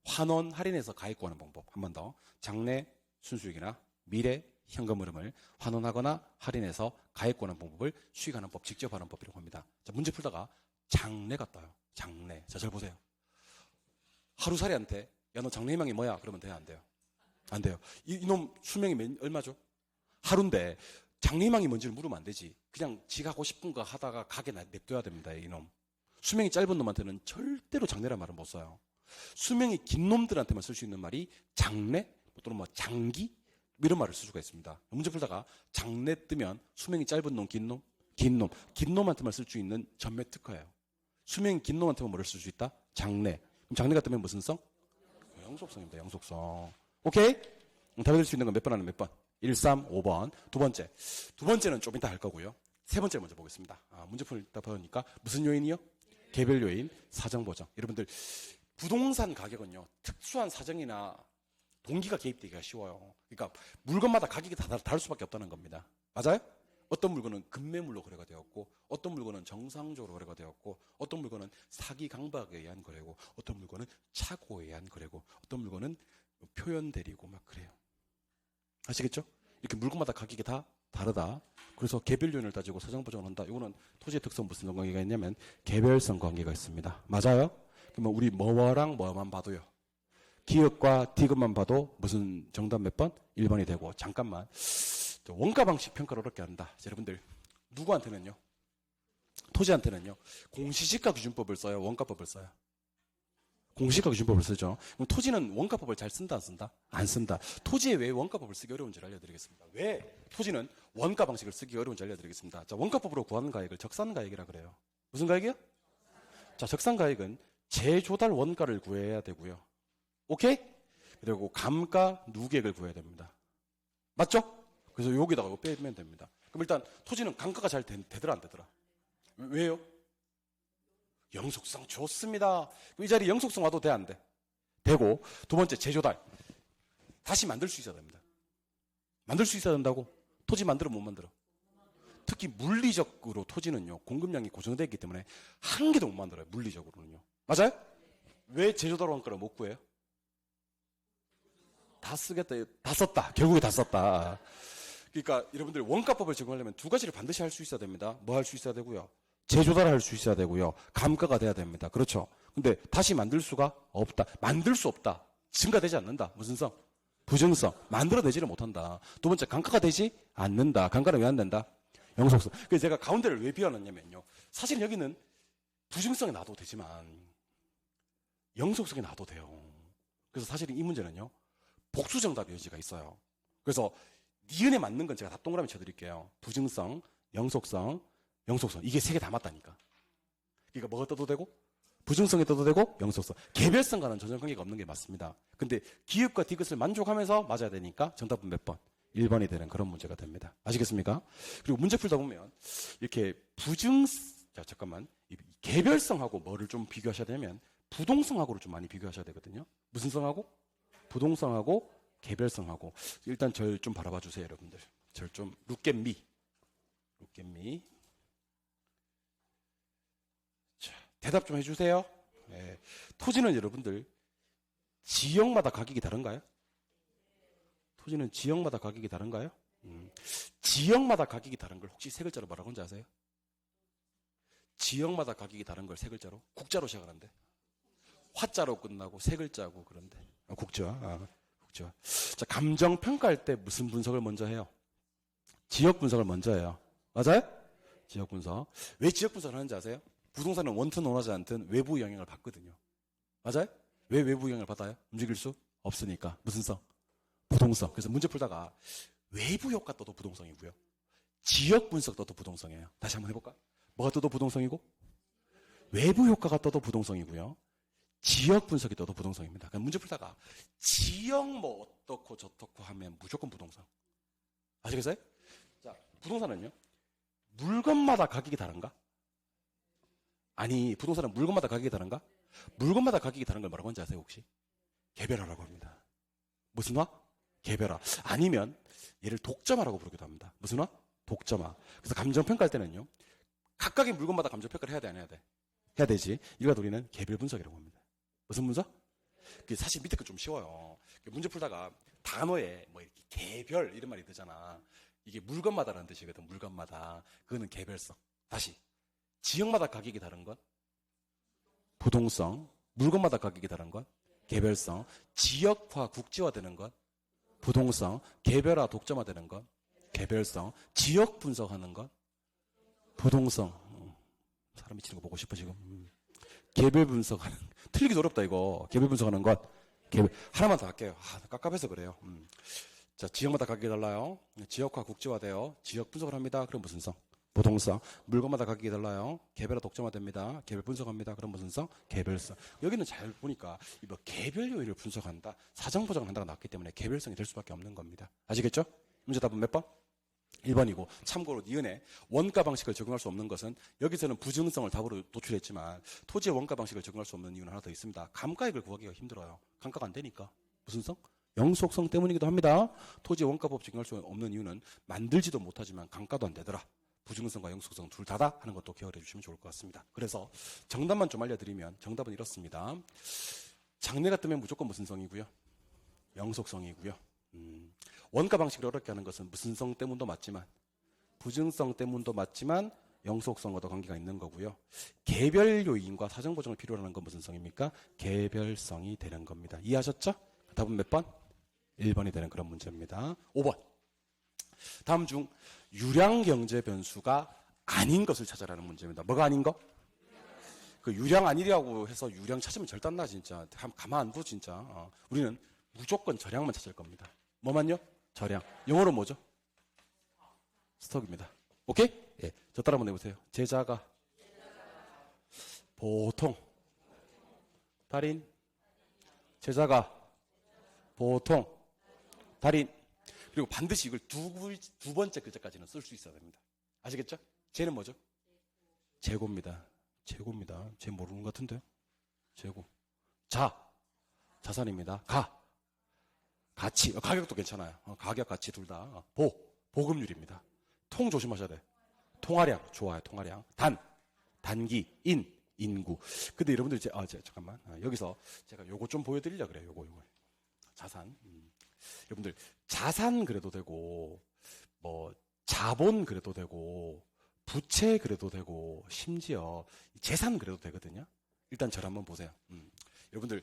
환원 할인해서 가액구하는 방법. 한 번 더. 장래 순수익이나 미래 현금 흐름을 환원하거나 할인해서 가액구하는 방법을 수익환원법, 직접환원법이라고 합니다. 자, 문제 풀다가 장래가 떠요. 장래. 자, 잘 보세요. 하루살이한테 야, 너 장래 희망이 뭐야? 그러면 돼요? 안 돼요? 안 돼요. 이놈 수명이 얼마죠? 하루인데 장래 희망이 뭔지를 물으면 안 되지. 그냥 지가 하고 싶은 거 하다가 가게 냅둬야 됩니다. 이놈. 수명이 짧은 놈한테는 절대로 장래란 말은 못 써요. 수명이 긴 놈들한테만 쓸 수 있는 말이 장래 또는 뭐 장기 이런 말을 쓸 수가 있습니다. 문제 풀다가 장래 뜨면 수명이 짧은 놈, 긴 놈한테만 쓸 수 있는 전매 특허예요. 수명이 긴 놈한테만 뭐를 쓸 수 있다? 장래. 그럼 장래가 뜨면 무슨 성? 영속성입니다. 영속성. 오케이? 답이 될 수 있는 건 몇 번 하는 몇 번? 1, 3, 5번. 두 번째는 좀 이따 할 거고요. 세 번째 먼저 보겠습니다. 문제 풀다 보니까 무슨 요인이요? 개별 요인, 사정 보정. 여러분들 부동산 가격은요. 특수한 사정이나 동기가 개입되기가 쉬워요. 그러니까 물건마다 가격이 다 다를 수밖에 없다는 겁니다. 맞아요? 어떤 물건은 급매물로 거래가 되었고 어떤 물건은 정상적으로 거래가 되었고 어떤 물건은 사기 강박에 의한 거래고 어떤 물건은 착오에 의한 거래고 어떤 물건은 표현 대리고 막 그래요. 아시겠죠? 이렇게 물건마다 가격이 다 다르다. 그래서 개별 요인을 따지고 사정 보정을 한다. 이거는 토지의 특성 무슨 관계가 있냐면 개별성 관계가 있습니다. 맞아요? 그러면 우리 뭐랑 뭐만 봐도요. 기역과 디귿만 봐도 무슨 정답 몇 번? 1번이 되고. 잠깐만. 원가 방식 평가를 어렵게 한다. 여러분들 누구한테는요? 토지한테는요. 공시지가 기준법을 써요? 원가법을 써요? 공시지가 기준법을 쓰죠. 그럼 토지는 원가법을 잘 쓴다 안 쓴다? 안 쓴다. 토지에 왜 원가법을 쓰기 어려운지를 알려드리겠습니다. 왜 토지는 원가 방식을 쓰기 어려운지 알려드리겠습니다. 자, 원가법으로 구하는 가액을 적산가액이라 그래요. 무슨 가액이요? 자, 적산가액은 재조달 원가를 구해야 되고요. 오케이? 그리고 감가 누계액을 구해야 됩니다. 맞죠? 그래서 여기다가 이거 빼면 됩니다. 그럼 일단 토지는 감가가 잘 되더라 안 되더라? 왜요? 영속성 좋습니다. 이 자리에 영속성 와도 돼 안 돼? 되고. 두 번째 재조달. 다시 만들 수 있어야 됩니다. 만들 수 있어야 된다고? 토지 만들어 못 만들어? 특히 물리적으로 토지는요. 공급량이 고정되어 있기 때문에 한 개도 못 만들어요. 물리적으로는요. 맞아요? 왜 재조달 원가를 못 구해요? 다 쓰겠다. 다 썼다. 결국에 다 썼다. 그러니까 여러분들 원가법을 적용하려면 두 가지를 반드시 할 수 있어야 됩니다. 뭐 할 수 있어야 되고요? 재조달할 수 있어야 되고요. 감가가 돼야 됩니다. 그렇죠? 근데 다시 만들 수가 없다. 만들 수 없다. 증가되지 않는다. 무슨 성? 부정성. 만들어내지를 못한다. 두 번째, 감가가 되지 않는다. 감가는 왜 안 된다? 영속성. 그래서 제가 가운데를 왜 비워놨냐면요. 사실 여기는 부정성이 놔도 되지만 영속성이 놔도 돼요. 그래서 사실 이 문제는요. 복수정답의 여지가 있어요. 그래서 니은에 맞는 건 제가 다 동그라미 쳐드릴게요. 부정성, 영속성, 영속성. 이게 세 개 다 맞다니까. 그러니까 뭐가 떠도 되고 부정성이 떠도 되고 영속성. 개별성과는 전혀 관계가 없는 게 맞습니다. 근데 기읍과 디귿을 만족하면서 맞아야 되니까 정답은 몇 번? 1번이 되는 그런 문제가 됩니다. 아시겠습니까? 그리고 문제 풀다 보면 이렇게 자, 잠깐만. 이 개별성하고 뭐를 좀 비교하셔야 되면 부동성하고를 좀 많이 비교하셔야 되거든요. 무슨 성하고? 부동성하고 개별성하고. 일단 절 좀 바라봐 주세요, 여러분들. 절 좀 look at me. 자, 대답 좀 해주세요. 네. 토지는 여러분들 지역마다 가격이 다른가요? 토지는 지역마다 가격이 다른가요? 지역마다 가격이 다른 걸 혹시 세 글자로 뭐라고 하는지 아세요? 지역마다 가격이 다른 걸 세 글자로? 국자로 시작하는데 화자로 끝나고 세 글자고 그런데 국자. 자, 감정 평가할 때 무슨 분석을 먼저 해요? 지역 분석을 먼저 해요. 맞아요? 지역 분석. 왜 지역 분석을 하는지 아세요? 부동산은 원튼 원하지 않든 외부 영향을 받거든요. 맞아요? 왜 외부 영향을 받아요? 움직일 수 없으니까. 무슨 성? 부동성. 그래서 문제 풀다가 외부 효과 떠도 부동성이고요. 지역 분석 떠도 부동성이에요. 다시 한번 해볼까? 뭐가 떠도 부동성이고? 외부 효과가 떠도 부동성이고요. 지역 분석이 떠도 부동성입니다. 그러니까 문제 풀다가 지역 뭐 어떻고 저떻고 하면 무조건 부동성. 아시겠어요? 자, 부동산은요. 물건마다 가격이 다른가? 아니, 부동산은 물건마다 가격이 다른가? 물건마다 가격이 다른 걸 뭐라고 하는지 아세요, 혹시? 개별화라고 합니다. 무슨 화? 개별화. 아니면 얘를 독점화라고 부르기도 합니다. 무슨 화? 독점화. 그래서 감정평가할 때는요. 각각의 물건마다 감정평가를 해야 돼, 안 해야 돼? 해야 되지. 이걸 우리는 개별 분석이라고 합니다. 무슨 분석? 사실 밑에 거 좀 쉬워요. 문제 풀다가 단어에 뭐 이렇게 개별 이런 말이 되잖아. 이게 물건마다라는 뜻이거든. 물건마다. 그거는 개별성. 다시. 지역마다 가격이 다른 건 부동성. 물건마다 가격이 다른 건 개별성. 지역화, 국지화되는 건 부동성. 개별화, 독점화되는 건 개별성. 지역 분석하는 건 부동성. 사람 미치는 거 보고 싶어 지금. 개별 분석하는 틀리기도 어렵다 이거. 개별 분석하는 것. 하나만 더 할게요. 깝깝해서 그래요. 자, 지역마다 가격이 달라요. 지역화 국지화돼요. 지역 분석을 합니다. 그럼 무슨 성? 부동성. 물건마다 가격이 달라요. 개별화 독점화됩니다. 개별 분석합니다. 그럼 무슨 성? 개별성. 여기는 잘 보니까 뭐 개별 요인을 분석한다, 사정 보장을 한다가 나왔기 때문에 개별성이 될 수밖에 없는 겁니다. 아시겠죠? 문제 답은 몇 번? 1번이고 참고로 니은에 원가 방식을 적용할 수 없는 것은 여기서는 부증성을 답으로 도출했지만 토지의 원가 방식을 적용할 수 없는 이유는 하나 더 있습니다. 감가액을 구하기가 힘들어요. 감가가 안 되니까. 무슨 성? 영속성 때문이기도 합니다. 토지의 원가법 적용할 수 없는 이유는 만들지도 못하지만 감가도 안 되더라. 부증성과 영속성 둘 다다 하는 것도 기억해 주시면 좋을 것 같습니다. 그래서 정답만 좀 알려드리면 정답은 이렇습니다. 장래가 뜨면 무조건 무슨 성이고요? 영속성이고요. 원가 방식을 어렵게 하는 것은 무슨 성 때문도 맞지만 부증성 때문도 맞지만 영속성과도 관계가 있는 거고요. 개별 요인과 사정 보정을 필요로 하는 건 무슨 성입니까? 개별성이 되는 겁니다. 이해하셨죠? 답은 몇 번? 1번이 되는 그런 문제입니다. 5번. 다음 중 유량 경제 변수가 아닌 것을 찾아라는 문제입니다. 뭐가 아닌 거? 그 유량 아니라고 해서 유량 찾으면 절대 안 나, 진짜. 가만 안 둬, 진짜. 우리는 무조건 저량만 찾을 겁니다. 뭐만요? 저량. 영어로 뭐죠? 스톡입니다. 오케이? 예. 저 따라 한번 해보세요. 제자가 보통 달인, 제자가 보통 달인. 그리고 반드시 이걸 두 번째 글자까지는 쓸 수 있어야 됩니다. 아시겠죠? 쟤는 뭐죠? 재고입니다. 재고입니다. 쟤 모르는 것 같은데요? 재고. 자산입니다. 가치. 가격도 괜찮아요. 가격, 가치 둘 다. 보급률입니다. 통 조심하셔야 돼. 통화량. 좋아요. 통화량. 단기. 인구. 근데 여러분들 잠깐만. 여기서 제가 요거 좀 보여드리려고 그래요. 요거. 자산. 여러분들, 자산 그래도 되고, 뭐, 자본 그래도 되고, 부채 그래도 되고, 심지어 재산 그래도 되거든요. 일단 저를 한번 보세요. 여러분들,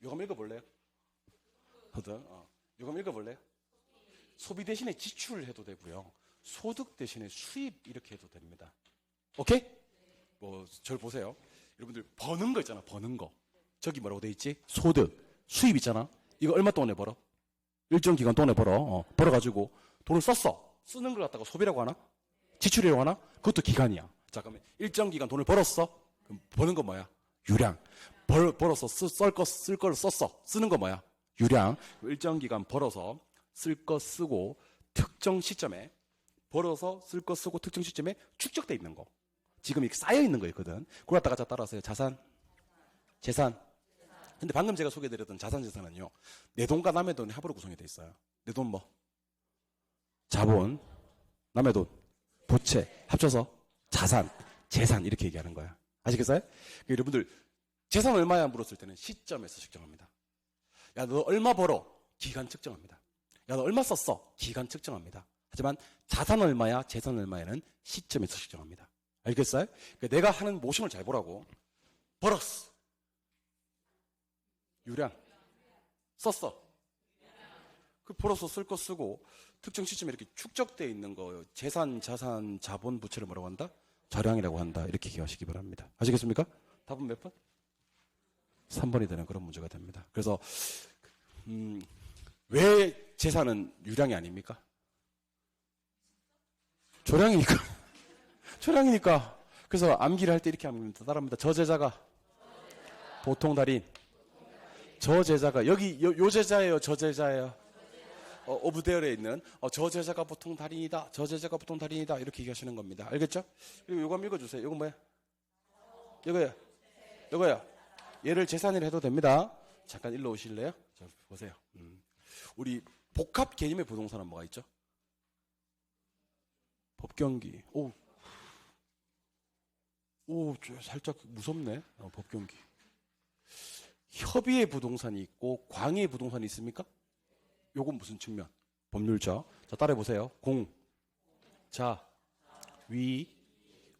요거 한번 읽어볼래요? 요거 한번 읽어볼래요? 소비 대신에 지출을 해도 되고요. 소득 대신에 수입 이렇게 해도 됩니다. 오케이? 저를 보세요. 여러분들, 버는 거 있잖아, 버는 거. 저기 뭐라고 돼 있지? 소득, 수입 있잖아. 이거 얼마 동안에 벌어? 일정 기간 동안에 벌어. 벌어가지고 돈을 썼어. 쓰는 걸 갖다가 소비라고 하나? 지출이라고 하나? 그것도 기간이야. 자, 그러면 일정 기간 돈을 벌었어? 그럼 버는 거 뭐야? 유량. 벌어서 쓸 걸 썼어. 쓰는 거 뭐야? 유량. 일정 기간 벌어서 쓸 거 쓰고 특정 시점에 벌어서 쓸 거 쓰고 특정 시점에 축적돼 있는 거. 지금 이렇게 쌓여 있는 거 있거든. 그걸 갖다가 따라서요. 자산, 재산. 근데 방금 제가 소개해드렸던 자산, 재산은요. 내 돈과 남의 돈이 합으로 구성이 돼 있어요. 내 돈 뭐? 자본, 남의 돈, 부채, 합쳐서 자산, 재산 이렇게 얘기하는 거야. 아시겠어요? 여러분들 재산 얼마야 물었을 때는 시점에서 측정합니다. 야, 너 얼마 벌어? 기간 측정합니다. 야, 너 얼마 썼어? 기간 측정합니다. 하지만 자산 얼마야, 재산 얼마야는 시점에서 측정합니다. 알겠어요? 그러니까 내가 하는 모션을 잘 보라고. 벌었어. 유량. 썼어. 그 벌어서 쓸 거 쓰고 특정 시점에 이렇게 축적되어 있는 거 재산, 자산, 자본, 부채를 뭐라고 한다? 저량이라고 한다. 이렇게 기억하시기 바랍니다. 아시겠습니까? 답은 몇 번? 3번이 되는 그런 문제가 됩니다. 그래서 왜 재산은 유량이 아닙니까? 조량이니까. 조량이니까. 그래서 암기를 할 때 이렇게 합니다. 따라합니다. 저제자가 보통 달인. 저제자가 여기 요 제자예요, 저제자예요. 오브 데어에 있는 저제자가 보통 달인이다. 저제자가 보통 달인이다. 이렇게 얘기하시는 겁니다. 알겠죠? 그리고 요거 한번 읽어주세요. 요거 뭐야? 요거야. 얘를 재산이라 해도 됩니다. 잠깐 일로 오실래요? 자, 보세요. 우리 복합 개념의 부동산은 뭐가 있죠? 법경기. 살짝 무섭네. 법경기. 협의의 부동산이 있고 광의의 부동산이 있습니까? 요건 무슨 측면? 법률적. 자, 따라해보세요. 공, 자, 위,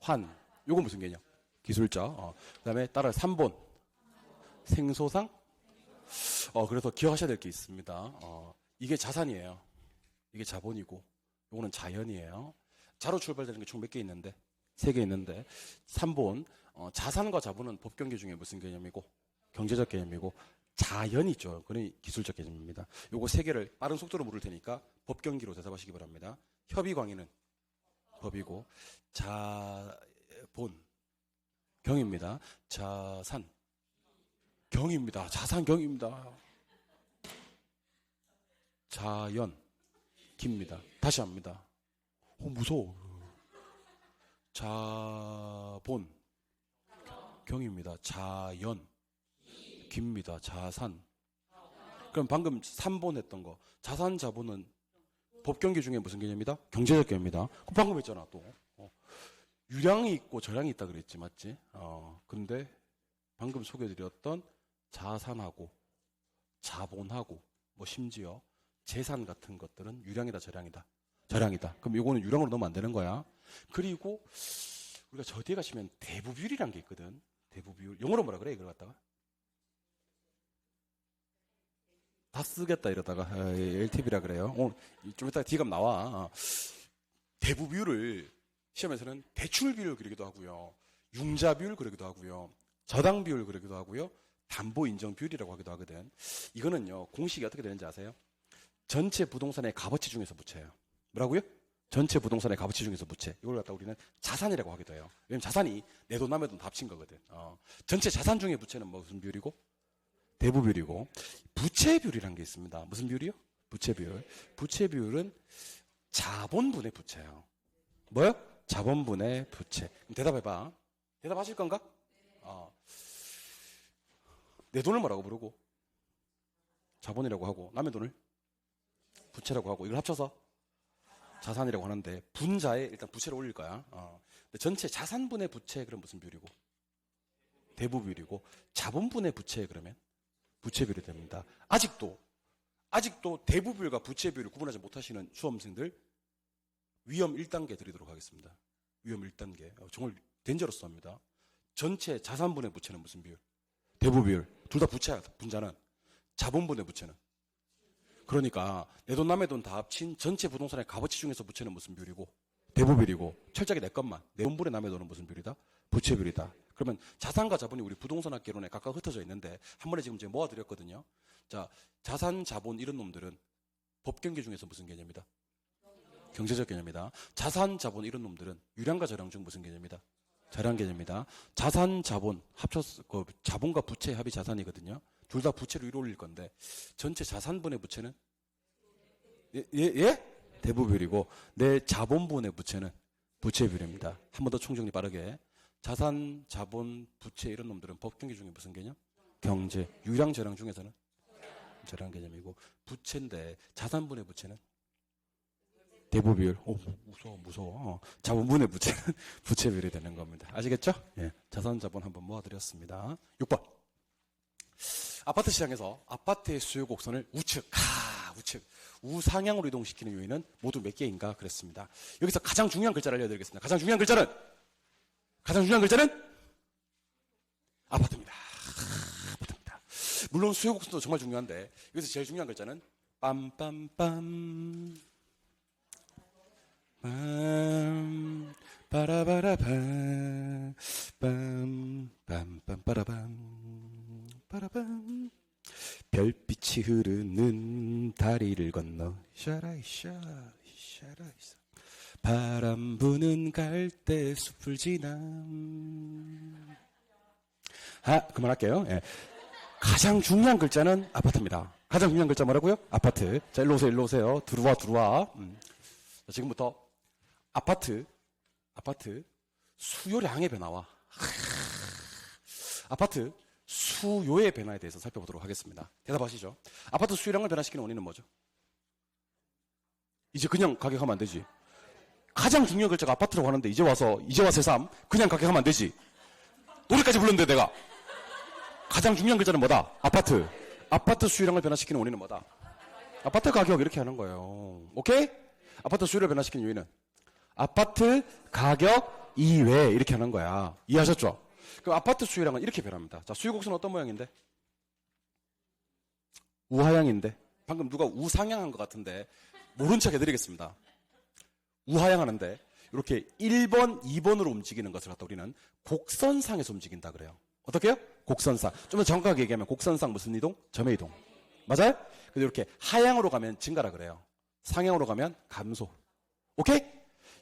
환. 요건 무슨 개념? 기술적. 그 다음에 따라 3본. 생소상. 그래서 기억하셔야 될 게 있습니다. 이게 자산이에요. 이게 자본이고, 요거는 자연이에요. 자로 출발되는 게 총 몇 개 있는데? 3개 있는데, 3본. 자산과 자본은 법경계 중에 무슨 개념이고? 경제적 개념이고, 자연이죠. 그건 기술적 개념입니다. 요거 3개를 빠른 속도로 물을 테니까 법경기로 대답하시기 바랍니다. 협의광의는 법이고, 자본, 경입니다. 자산, 경입니다. 자산, 경입니다. 자연, 기입니다. 다시 합니다. 무서워. 자본, 경입니다. 자연, 기입니다. 자산. 그럼 방금 3본 했던 거. 자산, 자본은 법경계 중에 무슨 개념이다? 경제적 개념이다. 그럼 방금 했잖아, 또. 유량이 있고 저량이 있다 그랬지, 맞지? 근데 방금 소개해드렸던 자산하고 자본하고 뭐 심지어 재산 같은 것들은 유량이다, 저량이다. 자량이다. 그럼 이거는 유량으로 넣으면 안 되는 거야. 그리고 우리가 저 뒤에 가시면 대부 비율이라는 게 있거든. 대부 비율. 영어로 뭐라 그래? 이걸 갖다가 다 쓰겠다 이러다가 LTV라 그래요. 좀 이따가 뒤가 나와. 대부 비율을 시험에서는 대출 비율 그리기도 하고요. 융자 비율 그리기도 하고요. 저당 비율 그리기도 하고요. 담보 인정 비율이라고 하기도 하거든. 이거는요. 공식이 어떻게 되는지 아세요? 전체 부동산의 값어치 중에서 부채예요. 뭐라고요? 전체 부동산의 값어치 중에서 부채. 이걸 갖다 우리는 자산이라고 하기도 해요. 왜냐면 자산이 내 돈 남의 돈 다 합친 거거든. 전체 자산 중에 부채는 무슨 비율이고? 대부 비율이고. 부채 비율이라는 게 있습니다. 무슨 비율이요? 부채 비율. 부채 비율은 자본분의 부채예요. 뭐요? 자본분의 부채. 그럼 대답해봐. 대답하실 건가? 내 돈을 뭐라고 부르고? 자본이라고 하고 남의 돈을 부채라고 하고 이걸 합쳐서 자산이라고 하는데 분자에 일단 부채를 올릴 거야. 근데 전체 자산분의 부채 그럼 무슨 비율이고? 대부 비율이고 자본분의 부채 그러면 부채 비율이 됩니다. 아직도 대부 비율과 부채 비율을 구분하지 못하시는 수험생들 위험 1단계 드리도록 하겠습니다. 위험 1단계. 정말 덴저러스합니다. 전체 자산분의 부채는 무슨 비율? 대부 비율. 둘 다 부채야. 분자는. 자본분의 부채는. 그러니까 내 돈 남의 돈 다 합친 전체 부동산의 값어치 중에서 부채는 무슨 비율이고? 대부 비율이고 철저하게 내 것만. 내 돈분의 남의 돈은 무슨 비율이다? 부채 비율이다. 그러면 자산과 자본이 우리 부동산 학개론에 각각 흩어져 있는데 한 번에 지금 제가 모아드렸거든요. 자, 자산, 자본 이런 놈들은 법경계 중에서 무슨 개념이다? 경제적 개념이다. 자산, 자본 이런 놈들은 유량과 저량 중 무슨 개념이다? 자량 개념이다. 자산, 자본 합쳐서 자본과 부채의 합이 자산이거든요. 둘 다 부채로 위로 올릴 건데 전체 자산분의 부채는 예? 대부 비율이고 내 자본분의 부채는 부채 비율입니다. 한 번 더 총정리 빠르게. 자산, 자본, 부채 이런 놈들은 법경계 중에 무슨 개념? 경제. 유량, 저량 중에서는 저량 개념이고 부채인데 자산분의 부채는 대부 비율. 무서워. 자본분의 부채는 부채 비율이 되는 겁니다. 아시겠죠? 예. 자산, 자본 한번 모아드렸습니다. 6번. 아파트 시장에서 아파트의 수요 곡선을 우측, 우상향으로 이동시키는 요인은 모두 몇 개인가 그랬습니다. 여기서 가장 중요한 글자를 알려드리겠습니다. 가장 중요한 글자는 아파트입니다. 아파트입니다. 물론 수요 곡선도 정말 중요한데 여기서 제일 중요한 글자는 빰빰빰 빠라바라밤 빠라밤 별빛이 흐르는 다리를 건너 샤라이샤 바람 부는 갈대 숲을 지나 그만할게요. 예. 가장 중요한 글자는 아파트입니다. 가장 중요한 글자 뭐라고요? 아파트. 자, 일로 오세요. 들어와. 자, 지금부터 아파트 수요량의 변화와 아파트 수요의 변화에 대해서 살펴보도록 하겠습니다. 대답하시죠. 아파트 수요량을 변화시키는 원인은 뭐죠? 이제 그냥 가격하면 안 되지. 가장 중요한 글자가 아파트라고 하는데 이제 와서 새삼 그냥 가격하면 안 되지. 노래까지 불렀는데 내가. 가장 중요한 글자는 뭐다? 아파트 수요량을 변화시키는 원인은 뭐다? 아파트 가격 이렇게 하는 거예요. 오케이? 아파트 수요를 변화시키는 요인은 아파트 가격 이외 이렇게 하는 거야. 이해하셨죠? 그럼 아파트 수요량은 이렇게 변합니다. 자, 수요 곡선은 어떤 모양인데? 우하향인데. 방금 누가 우상향한 것 같은데 모른 척 해드리겠습니다. 우하향하는데 이렇게 1번, 2번으로 움직이는 것을 갖다 우리는 곡선상에서 움직인다 그래요. 어떻게 해요? 곡선상. 좀 더 정확하게 얘기하면 곡선상 무슨 이동? 점의 이동. 맞아요? 근데 이렇게 하향으로 가면 증가라 그래요. 상향으로 가면 감소. 오케이?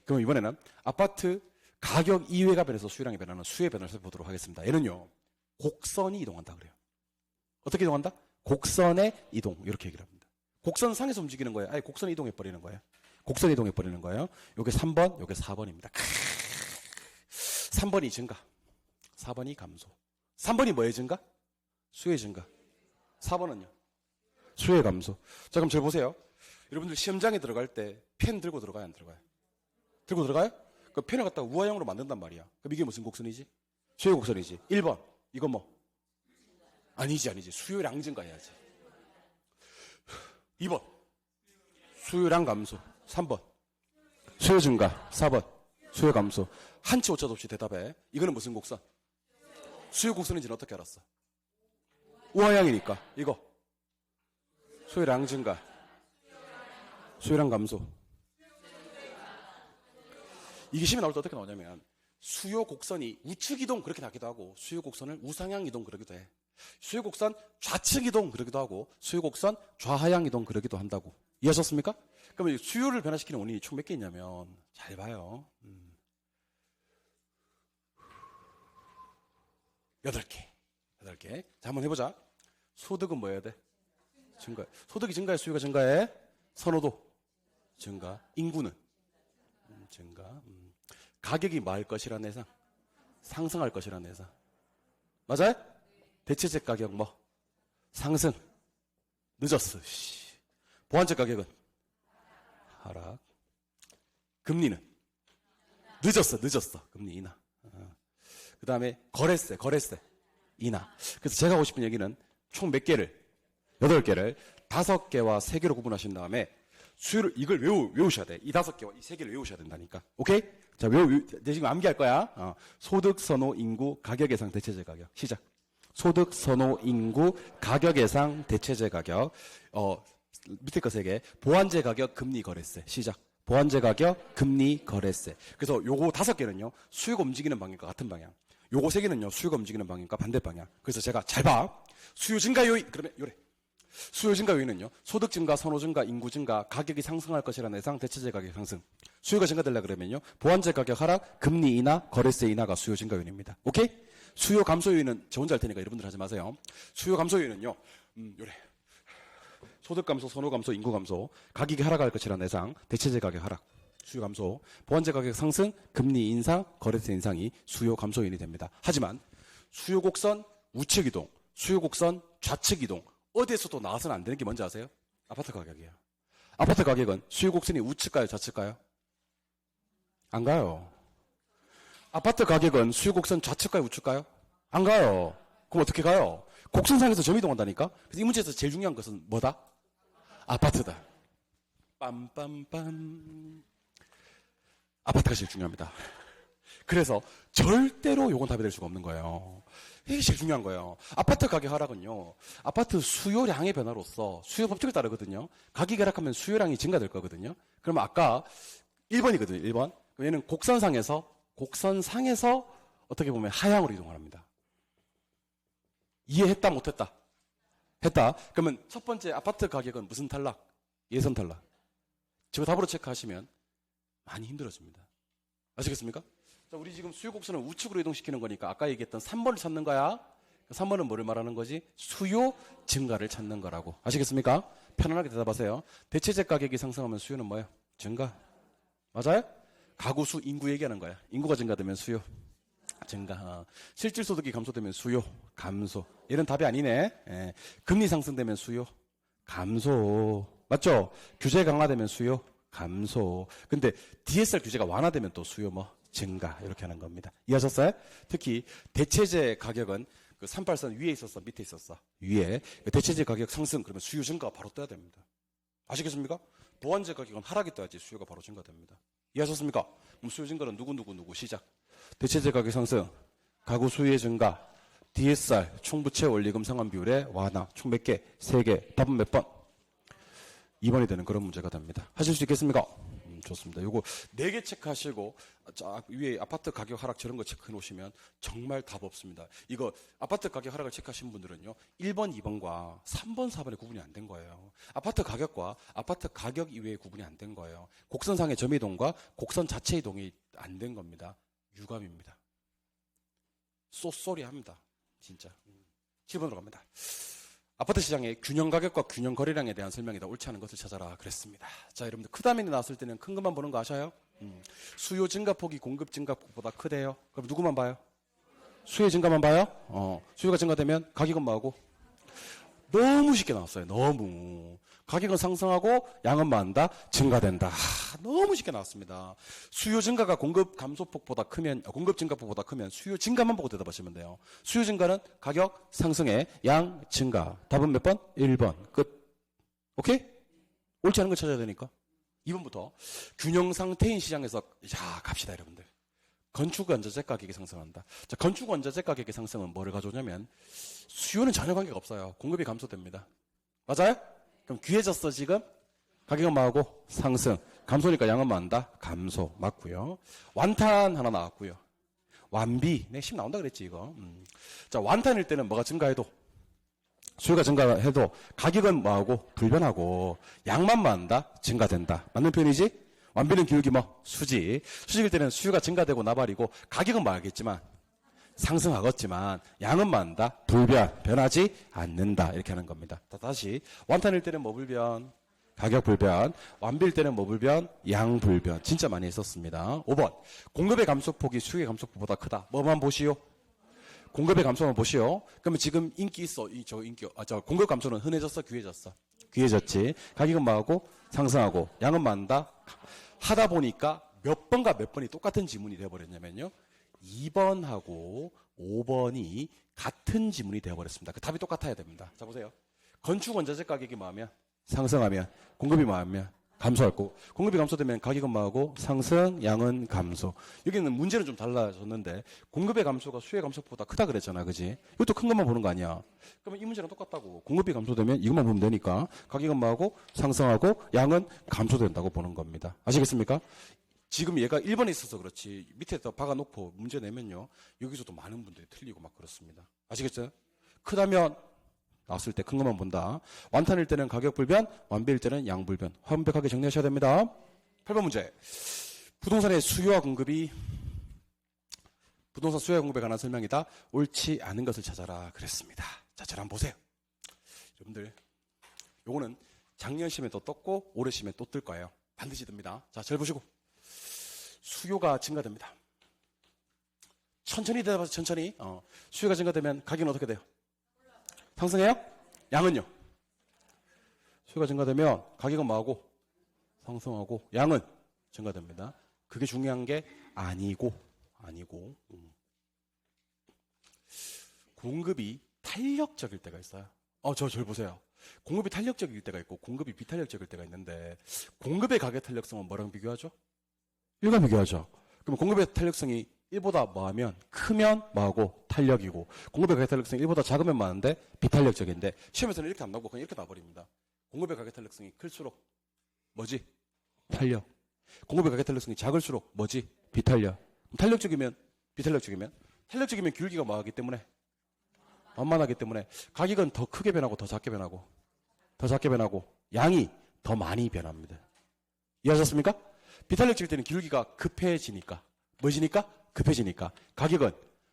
그럼 이번에는 아파트 가격 이외가 변해서 수요량이 변하는 수요의 변화를 살펴보도록 하겠습니다. 얘는요, 곡선이 이동한다 그래요. 어떻게 이동한다? 곡선의 이동. 이렇게 얘기를 합니다. 곡선상에서 움직이는 거예요. 아예 곡선이 이동해버리는 거예요. 곡선이 이동해버리는 거예요. 요게 3번, 요게 4번입니다. 3번이 증가. 4번이 감소. 3번이 뭐의 증가? 수요의 증가. 4번은요? 수요의 감소. 자, 그럼 잘 보세요. 여러분들 시험장에 들어갈 때 펜 들고 들어가요, 안 들어가요? 들고 들어가요? 그 펜을 갖다가 우하향으로 만든단 말이야. 그럼 이게 무슨 곡선이지? 수요 곡선이지. 1번. 이건 뭐? 아니지. 수요량 증가해야지. 2번. 수요량 감소. 3번. 수요 증가. 4번. 수요 감소. 한치 오차도 없이 대답해. 이거는 무슨 곡선? 수요 곡선인지는 어떻게 알았어? 우하향이니까. 이거. 수요량 증가. 수요량 감소. 이게 시험에 나올 때 어떻게 나오냐면 수요 곡선이 우측 이동 그렇게 나기도 하고 수요 곡선을 우상향 이동 그러기도 해. 수요 곡선 좌측 이동 그러기도 하고 수요 곡선 좌하향 이동 그러기도 한다고. 이해하셨습니까? 그러면 수요를 변화시키는 원인이 총 몇 개 있냐면 잘 봐요. 8개. 8개. 자, 한번 해보자. 소득은 뭐 해야 돼? 증가. 소득이 증가해, 수요가 증가해? 선호도 증가. 인구는 증가. 가격이 뭐 할 것이라는 예상? 상승할 것이라는 예상. 맞아요? 대체적 가격 뭐? 상승. 늦었어. 보완적 가격은? 하락. 금리는? 늦었어. 금리 인하. 그 다음에 거래세 인하. 그래서 제가 하고 싶은 얘기는 총 몇 개를? 8개를 5개와 3개로 구분하신 다음에 수요를 이걸 외우셔야 돼. 이 5개와 이 3개를 외우셔야 된다니까. 오케이? 자, 내 지금 암기할 거야. 소득, 선호, 인구, 가격 예상, 대체제 가격. 시작. 소득, 선호, 인구, 가격 예상, 대체제 가격. 밑에 거 3개. 보완제 가격, 금리, 거래세. 시작. 보완제 가격, 금리, 거래세. 그래서 요거 5개는요. 수요가 움직이는 방향과 같은 방향. 요거 3개는요. 수요가 움직이는 방향과 반대 방향. 그래서 제가 잘 봐. 수요 증가 요인. 그러면 요래. 수요 증가 요인은요. 소득 증가, 선호 증가, 인구 증가, 가격이 상승할 것이라는 예상, 대체제 가격 상승. 수요가 증가되려고 그러면요. 보완제 가격 하락, 금리 인하, 거래세 인하가 수요 증가 요인입니다. 오케이? 수요 감소 요인은 저 혼자 할 테니까 여러분들 하지 마세요. 수요 감소 요인은요. 요래. 소득 감소, 선호 감소, 인구 감소, 가격이 하락할 것이라는 예상, 대체제 가격 하락, 수요 감소, 보완제 가격 상승, 금리 인상, 거래세 인상이 수요 감소 요인이 됩니다. 하지만 수요 곡선 우측 이동, 수요 곡선 좌측 이동, 어디에서도 나와서는 안 되는 게 뭔지 아세요? 아파트 가격이에요. 아파트 가격은 수요 곡선이 우측 가요, 좌측 가요? 안 가요. 아파트 가격은 수요 곡선 좌측 가요, 우측 가요? 안 가요. 그럼 어떻게 가요? 곡선상에서 점 이동한다니까? 그래서 이 문제에서 제일 중요한 것은 뭐다? 아파트다. 빰빰빰. 아파트가 제일 중요합니다. 그래서 절대로 요건 답이 될 수가 없는 거예요. 이게 제일 중요한 거예요. 아파트 가격 하락은요. 아파트 수요량의 변화로서 수요 법칙을 따르거든요. 가격이 하락하면 수요량이 증가될 거거든요. 그러면 아까 1번이거든요. 1번. 얘는 곡선상에서 어떻게 보면 하향으로 이동합니다. 이해했다 못했다? 했다. 그러면 첫 번째 아파트 가격은 무슨 탈락? 예선 탈락. 저거 답으로 체크하시면 많이 힘들어집니다. 아시겠습니까? 자, 우리 지금 수요 곡선을 우측으로 이동시키는 거니까 아까 얘기했던 3번을 찾는 거야. 3번은 뭐를 말하는 거지? 수요 증가를 찾는 거라고. 아시겠습니까? 편안하게 대답하세요. 대체적 가격이 상승하면 수요는 뭐예요? 증가. 맞아요? 가구 수, 인구 얘기하는 거야. 인구가 증가되면 수요 증가. 실질 소득이 감소되면 수요 감소. 얘는 답이 아니네. 예. 금리 상승되면 수요 감소. 맞죠? 규제 강화되면 수요 감소. 근데 DSR 규제가 완화되면 또 수요 증가. 이렇게 하는 겁니다. 이해하셨어요? 특히 대체제 가격은 그 38선 위에 있었어, 밑에 있었어? 위에. 대체제 가격 상승 그러면 수요 증가가 바로 떠야 됩니다. 아시겠습니까? 보완제 가격은 하락이 떠야지 수요가 바로 증가됩니다. 이해하셨습니까? 그럼 수요 증가는 누구 시작. 대체제 가격 상승, 가구 수요의 증가, DSR, 총부채 원리금 상환 비율의 완화. 총 몇 개? 3개. 답은 몇 번? 2번이 되는 그런 문제가 됩니다. 하실 수 있겠습니까? 좋습니다. 요거 4개 체크하시고 위에 아파트 가격 하락 저런 거 체크해 놓으시면 정말 답 없습니다. 이거 아파트 가격 하락을 체크하신 분들은요. 1번, 2번과 3번, 4번의 구분이 안 된 거예요. 아파트 가격과 아파트 가격 이외의 구분이 안 된 거예요. 곡선상의 점 이동과 곡선 자체 이동이 안 된 겁니다. 유감입니다. 쏘쏘리 합니다. 진짜. 7번으로 갑니다. 아파트 시장의 균형 가격과 균형 거래량에 대한 설명이다. 옳지 않은 것을 찾아라. 그랬습니다. 자, 여러분들 크다면이 나왔을 때는 큰 것만 보는 거 아셔요? 수요 증가폭이 공급 증가폭보다 크대요. 그럼 누구만 봐요? 수요 증가만 봐요? 수요가 증가되면 가격은 뭐하고? 너무 쉽게 나왔어요. 너무. 가격은 상승하고 양은 많다? 증가된다. 너무 쉽게 나왔습니다. 수요 증가가 공급 감소폭보다 크면, 공급 증가폭보다 크면 수요 증가만 보고 대답하시면 돼요. 수요 증가는 가격 상승에 양 증가. 답은 몇 번? 1번. 끝. 오케이? 옳지 않은 걸 찾아야 되니까. 2번부터 균형 상태인 시장에서 자 갑시다 여러분들. 건축 원자재 가격이 상승한다. 자, 건축 원자재 가격의 상승은 뭐를 가져오냐면 수요는 전혀 관계가 없어요. 공급이 감소됩니다. 맞아요? 그럼 귀해졌어 지금? 가격은 뭐하고? 상승. 감소니까 양은 뭐한다? 감소. 맞고요. 완탄 하나 나왔고요. 완비. 내 10 나온다 그랬지 이거. 자, 완탄일 때는 뭐가 증가해도 수요가 증가해도 가격은 뭐하고? 불변하고 양만 뭐한다? 증가된다. 맞는 표현이지? 완비는 기울기 뭐? 수직. 수직일 때는 수요가 증가되고 나발이고 가격은 뭐하겠지만 상승하겠지만 양은 뭐한다? 불변. 변하지 않는다. 이렇게 하는 겁니다. 다시 완탄일 때는 뭐 불변? 가격 불변. 완비일 때는 뭐 불변? 양 불변. 진짜 많이 했었습니다. 5번. 공급의 감소폭이 수요의 감소폭보다 크다. 뭐만 보시오? 공급의 감소만 보시오. 그러면 지금 인기 있어. 공급 감소는 흔해졌어? 귀해졌어? 귀해졌지. 가격은 뭐하고? 상승하고. 양은 뭐한다? 하다 보니까 몇 번과 몇 번이 똑같은 지문이 되어버렸냐면요. 2번하고 5번이 같은 지문이 되어버렸습니다. 그 답이 똑같아야 됩니다. 자, 보세요. 건축 원자재 가격이 뭐하면? 상승하면. 공급이 뭐하면? 감소할 거고. 공급이 감소되면 가격은 뭐하고? 상승, 양은 감소. 여기는 문제는 좀 달라졌는데 공급의 감소가 수요의 감소보다 크다 그랬잖아. 그지? 이것도 큰 것만 보는 거 아니야. 그러면 이 문제랑 똑같다고. 공급이 감소되면 이것만 보면 되니까 가격은 뭐하고? 상승하고 양은 감소된다고 보는 겁니다. 아시겠습니까? 지금 얘가 1번에 있어서 그렇지 밑에다 박아놓고 문제 내면요. 여기서도 많은 분들이 틀리고 막 그렇습니다. 아시겠어요? 크다면 나왔을 때 큰 것만 본다. 완탄일 때는 가격 불변, 완비일 때는 양 불변. 완벽하게 정리하셔야 됩니다. 8번 문제. 부동산의 수요와 공급이 부동산 수요와 공급에 관한 설명이다. 옳지 않은 것을 찾아라 그랬습니다. 자, 저를 한번 보세요. 여러분들 요거는 작년 시험에 또 떴고 올해 시험에 또 뜰 거예요. 반드시 뜹니다. 자, 잘 보시고 수요가 증가됩니다. 천천히 대답하세요. 천천히. 수요가 증가되면 가격은 어떻게 돼요? 상승해요? 양은요? 수요가 증가되면 가격은 뭐하고? 상승하고 양은 증가됩니다. 그게 중요한 게 아니고 공급이 탄력적일 때가 있어요. 절 보세요. 공급이 탄력적일 때가 있고 공급이 비탄력적일 때가 있는데 공급의 가격 탄력성은 뭐랑 비교하죠? 1과 비교하죠. 그럼 공급의 탄력성이 1보다 뭐하면 크면 뭐하고 탄력이고 공급의 가격 탄력성이 1보다 작으면 뭐하는데 비탄력적인데 시험에서는 이렇게 안 나오고 그냥 이렇게 나와버립니다. 공급의 가격 탄력성이 클수록 뭐지? 탄력. 공급의 가격 탄력성이 작을수록 뭐지? 비탄력. 탄력적이면 비탄력적이면 탄력적이면 기울기가 뭐하기 때문에 만만하기 때문에 가격은 더 크게 변하고 더 작게 변하고 양이 더 많이 변합니다. 이해하셨습니까? 비탄력적일 때는 기울기가 급해지니까 뭐지니까? 급해지니까 가격은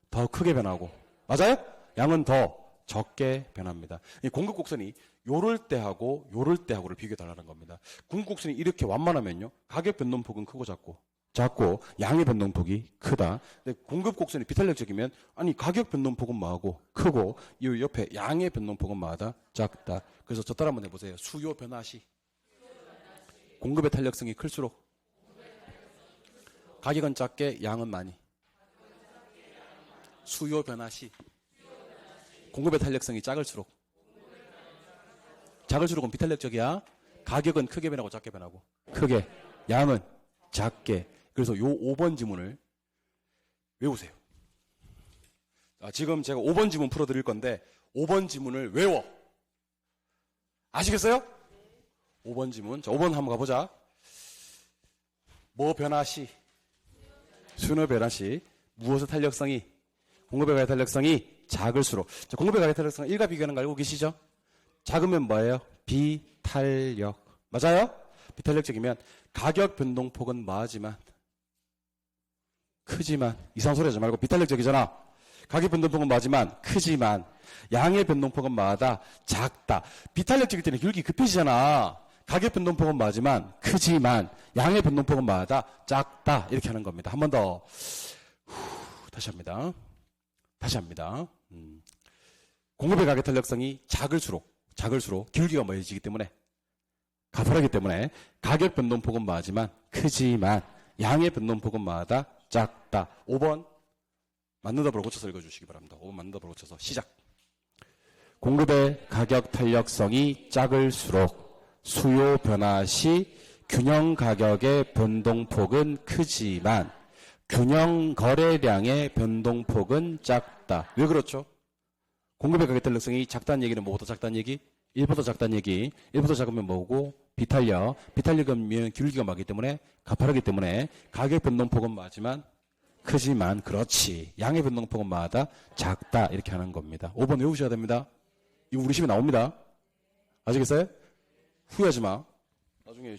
더 크게 변하고 맞아요? 양은 더 적게 변합니다. 이 공급 곡선이 요럴 때하고를 비교해달라는 겁니다. 공급 곡선이 이렇게 완만하면요 가격 변동폭은 크고 작고 양의 변동폭이 크다. 근데 공급 곡선이 비탄력적이면 아니 가격 변동폭은 뭐하고 크고 이 옆에 양의 변동폭은 뭐하다? 작다. 그래서 저 따라 한번 해보세요. 수요 변화 시 공급의 탄력성이 클수록 가격은 작게 양은 많이. 수요 변화 시 공급의 탄력성이 작을수록은 비탄력적이야. 가격은 크게 변하고 작게 변하고 크게 양은 작게. 그래서 요 5번 지문을 외우세요. 지금 제가 5번 지문 풀어드릴 건데 5번 지문을 외워. 아시겠어요? 5번 지문. 자, 5번 한번 가보자. 뭐 변화 시 수요 변화 시 무엇의 탄력성이 공급의 가격 탄력성이 작을수록. 자, 공급의 가격 탄력성 1과 비교하는 거 알고 계시죠? 작으면 뭐예요? 비탄력. 맞아요? 비탄력적이면 가격 변동폭은 뭐하지만 크지만 이상한 소리 하지 말고 비탄력적이잖아. 가격 변동폭은 뭐하지만 크지만 양의 변동폭은 뭐하다? 작다. 비탄력적일 때는 기울기 급해지잖아. 가격 변동폭은 뭐하지만 크지만 양의 변동폭은 뭐하다? 작다. 이렇게 하는 겁니다. 한 번 더. 다시 합니다. 공급의 가격 탄력성이 작을수록 기울기가 뭐해지기 때문에 가파르기 때문에 가격 변동폭은 뭐하지만 크지만 양의 변동폭은 뭐하다? 작다. 5번 맞는 답으로 고쳐서 읽어주시기 바랍니다. 5번 맞는 답으로 고쳐서 시작. 공급의 가격 탄력성이 작을수록 수요 변화 시 균형 가격의 변동폭은 크지만 균형 거래량의 변동폭은 작다. 왜 그렇죠? 공급의 가격 탄력성이 작다는 얘기는 뭐보다 작다는 얘기? 1보다 작다는 얘기. 1보다 작으면 뭐고? 비탄력. 비탄력이면 기울기가 많기 때문에 가파르기 때문에 가격 변동폭은 많지만 크지만 그렇지. 양의 변동폭은 많다. 작다. 이렇게 하는 겁니다. 5번 외우셔야 됩니다. 이거 우리 시험에 나옵니다. 아시겠어요? 후회하지 마. 나중에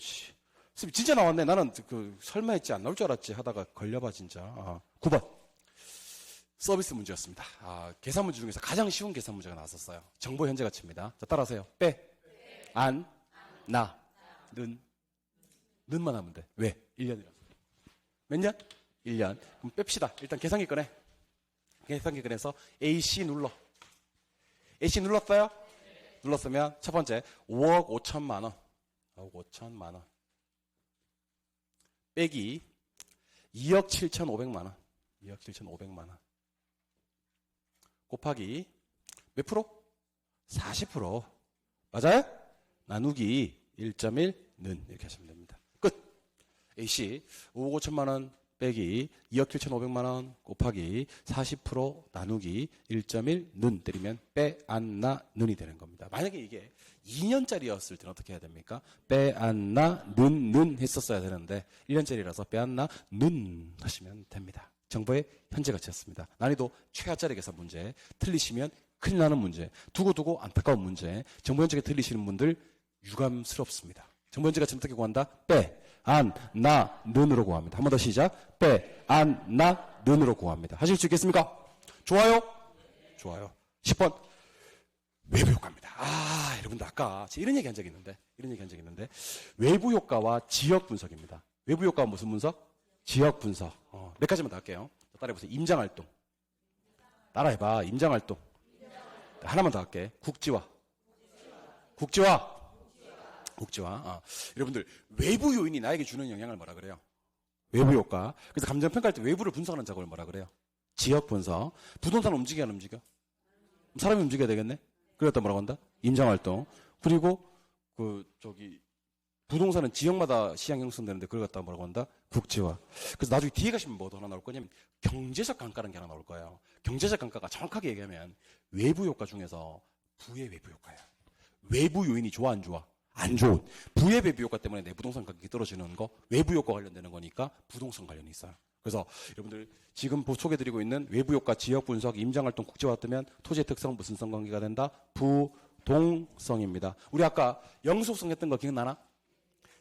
진짜 나왔네. 나는 설마 했지 안 나올 줄 알았지 하다가 걸려봐 진짜. 9번 서비스 문제였습니다. 계산 문제 중에서 가장 쉬운 계산 문제가 나왔었어요. 정보 현재 가치입니다. 자, 따라하세요. 빼, 안, 나, 는만 하면 돼. 왜? 1년이라서. 몇 년? 1년. 그럼 뺍시다. 일단 계산기 꺼내. 계산기 꺼내서 AC 눌러. AC 눌렀어요? 눌렀으면 첫 번째 5억 5천만 원. 5억 5천만 원. 빼기 2억 7천5백만 원. 2억 7천5백만 원. 곱하기 몇 프로? 40%. 맞아요? 나누기 1.1는 이렇게 하시면 됩니다. 끝. AC 5억 5천만 원 빼기 2억 7천5백만 원 곱하기 40% 나누기 1.1는 때리면 빼, 안, 나, 는이 되는 겁니다. 만약에 이게 2년짜리였을 때는 어떻게 해야 됩니까? 빼, 안, 나, 는 했었어야 되는데 1년짜리라서 빼, 안, 나, 는 하시면 됩니다. 정보의 현재 가치였습니다. 난이도 최하짜리 계산 문제. 틀리시면 큰일 나는 문제. 두고두고 안타까운 문제. 정보 현재가 틀리시는 분들 유감스럽습니다. 정보 현재 가치는 어떻게 구한다? 빼, 안, 나, 는으로 구합니다. 한 번 더 시작. 빼, 안, 나, 는으로 구합니다. 하실 수 있겠습니까? 좋아요? 좋아요. 10번. 외부 효과입니다. 여러분들 아까 이런 얘기 한 적이 있는데, 외부 효과와 지역 분석입니다. 외부 효과가 무슨 분석? 지역 분석. 몇 가지만 더 할게요. 따라해보세요. 임장활동. 따라해봐. 임장활동. 하나만 더 할게. 국지화. 여러분들 외부 요인이 나에게 주는 영향을 뭐라 그래요? 외부 효과. 그래서 감정평가할 때 외부를 분석하는 작업을 뭐라 그래요? 지역 분석. 부동산 움직여 안 움직여? 사람이 움직여야 되겠네? 그랬다 뭐라고 한다? 임장활동. 그리고 부동산은 지역마다 시장 형성되는데 그걸 갖다 뭐라고 한다? 국지화. 그래서 나중에 뒤에 가시면 뭐도 하나 나올 거냐면 경제적 감가라는 게 하나 나올 거예요. 경제적 감가가 정확하게 얘기하면 외부 효과 중에서 부의 외부 효과야. 외부 요인이 좋아 안 좋아? 안 좋은. 부의 외부 효과 때문에 내 부동산 가격이 떨어지는 거 외부 효과 관련되는 거니까 부동산 관련이 있어요. 그래서 여러분들 지금 소개드리고 있는 외부 효과, 지역 분석, 임장활동, 국지화 뜨면 토지의 특성 무슨 성 관계가 된다? 부동성입니다. 우리 아까 영속성 했던 거 기억나나?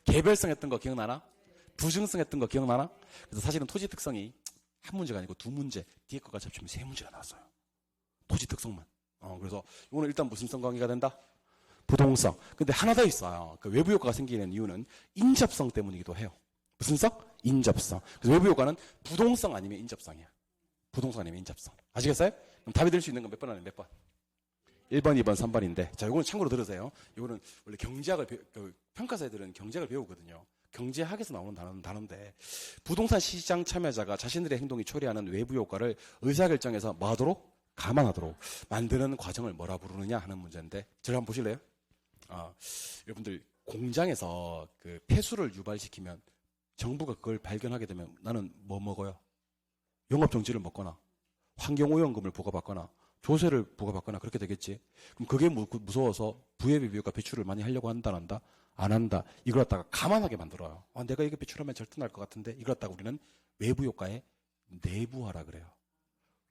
개별성 했던 거 기억나나? 부증성 했던 거 기억나나? 그래서 사실은 토지 특성이 한 문제가 아니고 두 문제, 뒤에 거가 합치면 세 문제가 나왔어요. 토지 특성만. 그래서 이거는 일단 무슨 성 관계가 된다? 부동성. 근데 하나 더 있어요. 그 외부 효과가 생기는 이유는 인접성 때문이기도 해요. 무슨 성? 인접성. 그래서 외부 효과는 부동성 아니면 인접성이야. 부동성 아니면 인접성. 아시겠어요? 그럼 답이 될 수 있는 건 몇 번 안에 몇 번? 1번, 2번, 3번인데. 자, 이거는 참고로 들으세요. 이거는 원래 경제학을, 평가사들은 경제학을 배우거든요. 경제학에서 나오는 단어인데, 부동산 시장 참여자가 자신들의 행동이 초래하는 외부 효과를 의사결정에서 뭐 하도록? 감안하도록 만드는 과정을 뭐라 부르느냐 하는 문제인데, 저를 한번 보실래요? 여러분들, 공장에서 그 폐수를 유발시키면 정부가 그걸 발견하게 되면 나는 뭐 먹어요? 영업정지를 먹거나, 환경오염금을 부과받거나, 조세를 부과받거나 그렇게 되겠지. 그럼 그게 무서워서 부의 비효과 배출을 많이 하려고 한다, 안 한다? 안 한다. 이걸 갖다가 감안하게 만들어요. 내가 이거 배출하면 절대 날 것 같은데 이걸 갖다가 우리는 외부 효과의 내부화라 그래요.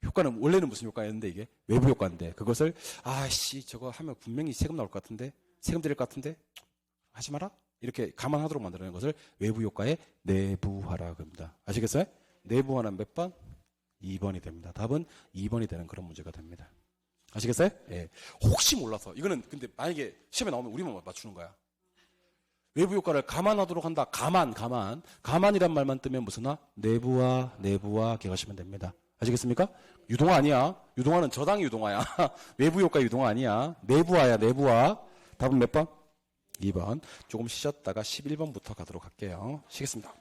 효과는 원래는 무슨 효과였는데 이게 외부 효과인데 그것을 저거 하면 분명히 세금 나올 것 같은데 세금 들일 것 같은데 하지 마라. 이렇게 감안하도록 만드는 것을 외부 효과의 내부화라 그럽니다. 아시겠어요? 내부화는 몇 번? 2번이 됩니다. 답은 2번이 되는 그런 문제가 됩니다. 아시겠어요? 예. 혹시 몰라서 이거는 근데 만약에 시험에 나오면 우리만 맞추는 거야. 외부 효과를 감안하도록 한다. 감안이란 말만 뜨면 무슨 내부화 기억하시면 됩니다. 아시겠습니까? 유동화 아니야. 유동화는 저당 유동화야. 외부 효과 유동화 아니야. 내부화야, 내부화. 답은 몇 번? 2번. 조금 쉬셨다가 11번부터 가도록 할게요. 쉬겠습니다.